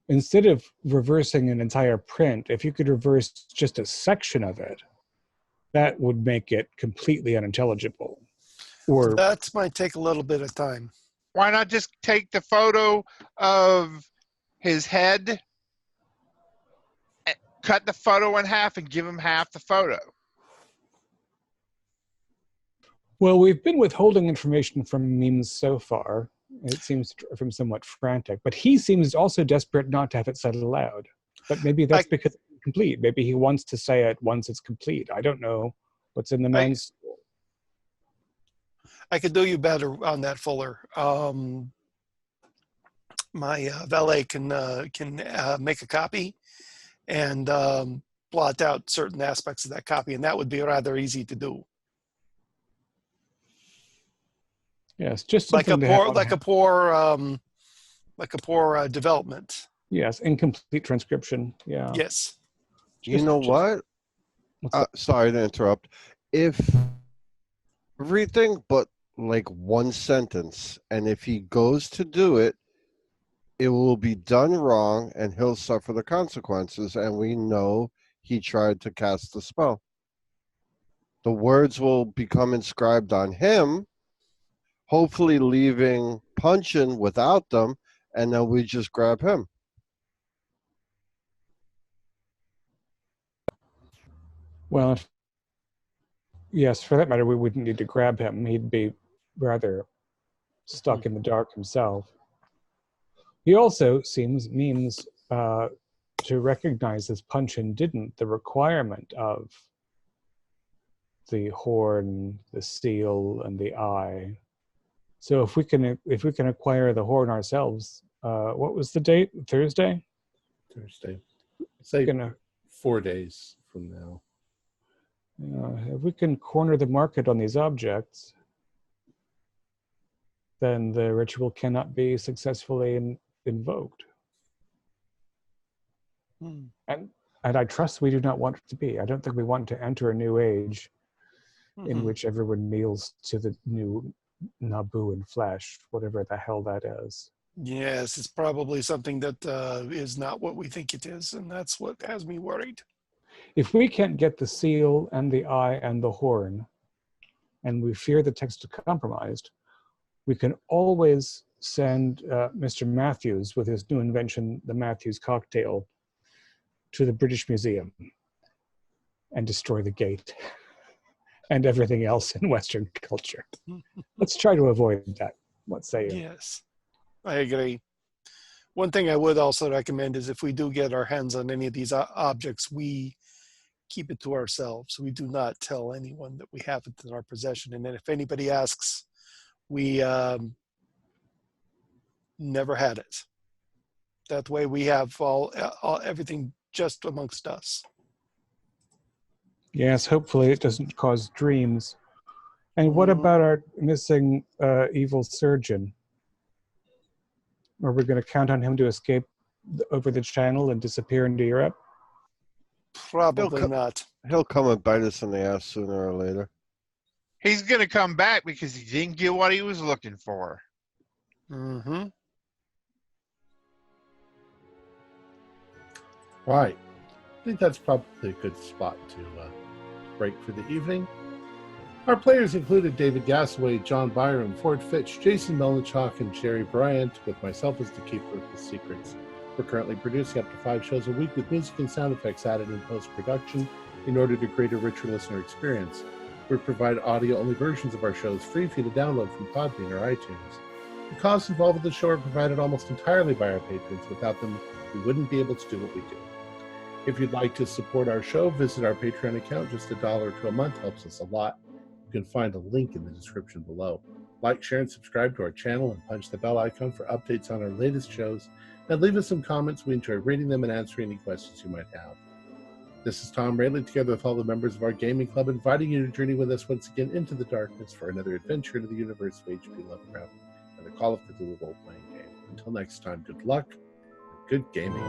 instead of reversing an entire print, if you could reverse just a section of it, that would make it completely unintelligible. Or that might take a little bit of time. Why not just take the photo of his head, cut the photo in half, and give him half the photo? well, we've been withholding information from Memes so far. It seems from somewhat frantic, but he seems also desperate not to have it said aloud. But maybe that's because it's complete. Maybe he wants to say it once it's complete. I don't know what's in the man's. I could do you better on that, Fuller. My valet can make a copy and blot out certain aspects of that copy, and that would be rather easy to do. Yes, just like a something poor development. Yes, incomplete transcription. Yeah. Yes. You know what? Sorry to interrupt. If everything but like one sentence, and if he goes to do it, it will be done wrong and he'll suffer the consequences, and we know he tried to cast the spell. The words will become inscribed on him, hopefully leaving Punchin without them, and then we just grab him. Well, yes, for that matter, we wouldn't need to grab him. He'd be rather stuck in the dark himself. He also means to recognize, as Punchin didn't, the requirement of the horn, the seal, and the eye. So if we can acquire the horn ourselves, what was the date? Thursday. Say 4 days from now. If we can corner the market on these objects, then the ritual cannot be successfully invoked. And I trust we do not want it to be. I don't think we want to enter a new age in which everyone kneels to the new Nabu in flesh, whatever the hell that is. Yes, it's probably something that is not what we think it is, and that's what has me worried. If we can't get the seal and the eye and the horn, and we fear the text is compromised, we can always send Mr. Matthews with his new invention, the Matthews cocktail, to the British Museum and destroy the gate and everything else in Western culture. Let's try to avoid that. What say you? Yes, I agree. One thing I would also recommend is if we do get our hands on any of these objects, we keep it to ourselves. We do not tell anyone that we have it in our possession. And then if anybody asks, we never had it. That way we have everything just amongst us. Yes, hopefully it doesn't cause dreams. And what about our missing evil surgeon? Are we going to count on him to escape over the channel and disappear into Europe? Probably not. He'll come and bite us in the ass sooner or later. He's going to come back because he didn't get what he was looking for. Right. I think that's probably a good spot to break for the evening. Our players included David Gasaway, John Byram, Ford Fitch, Jason Melnichuk, and Jerry Bryant, with myself as the keeper of the secrets. We're currently producing up to 5 shows a week with music and sound effects added in post-production in order to create a richer listener experience. We provide audio-only versions of our shows free for you to download from Podbean or iTunes. The costs involved with the show are provided almost entirely by our patrons. Without them, we wouldn't be able to do what we do. If you'd like to support our show, visit our Patreon account. Just $1 to a month helps us a lot. You can find a link in the description below. Like, share, and subscribe to our channel and punch the bell icon for updates on our latest shows. And leave us some comments. We enjoy reading them and answering any questions you might have. This is Tom Rayleigh, together with all the members of our gaming club, inviting you to journey with us once again into the darkness for another adventure into the universe of H.P. Lovecraft and the Call of Cthulhu role-playing game. Until next time, good luck and good gaming.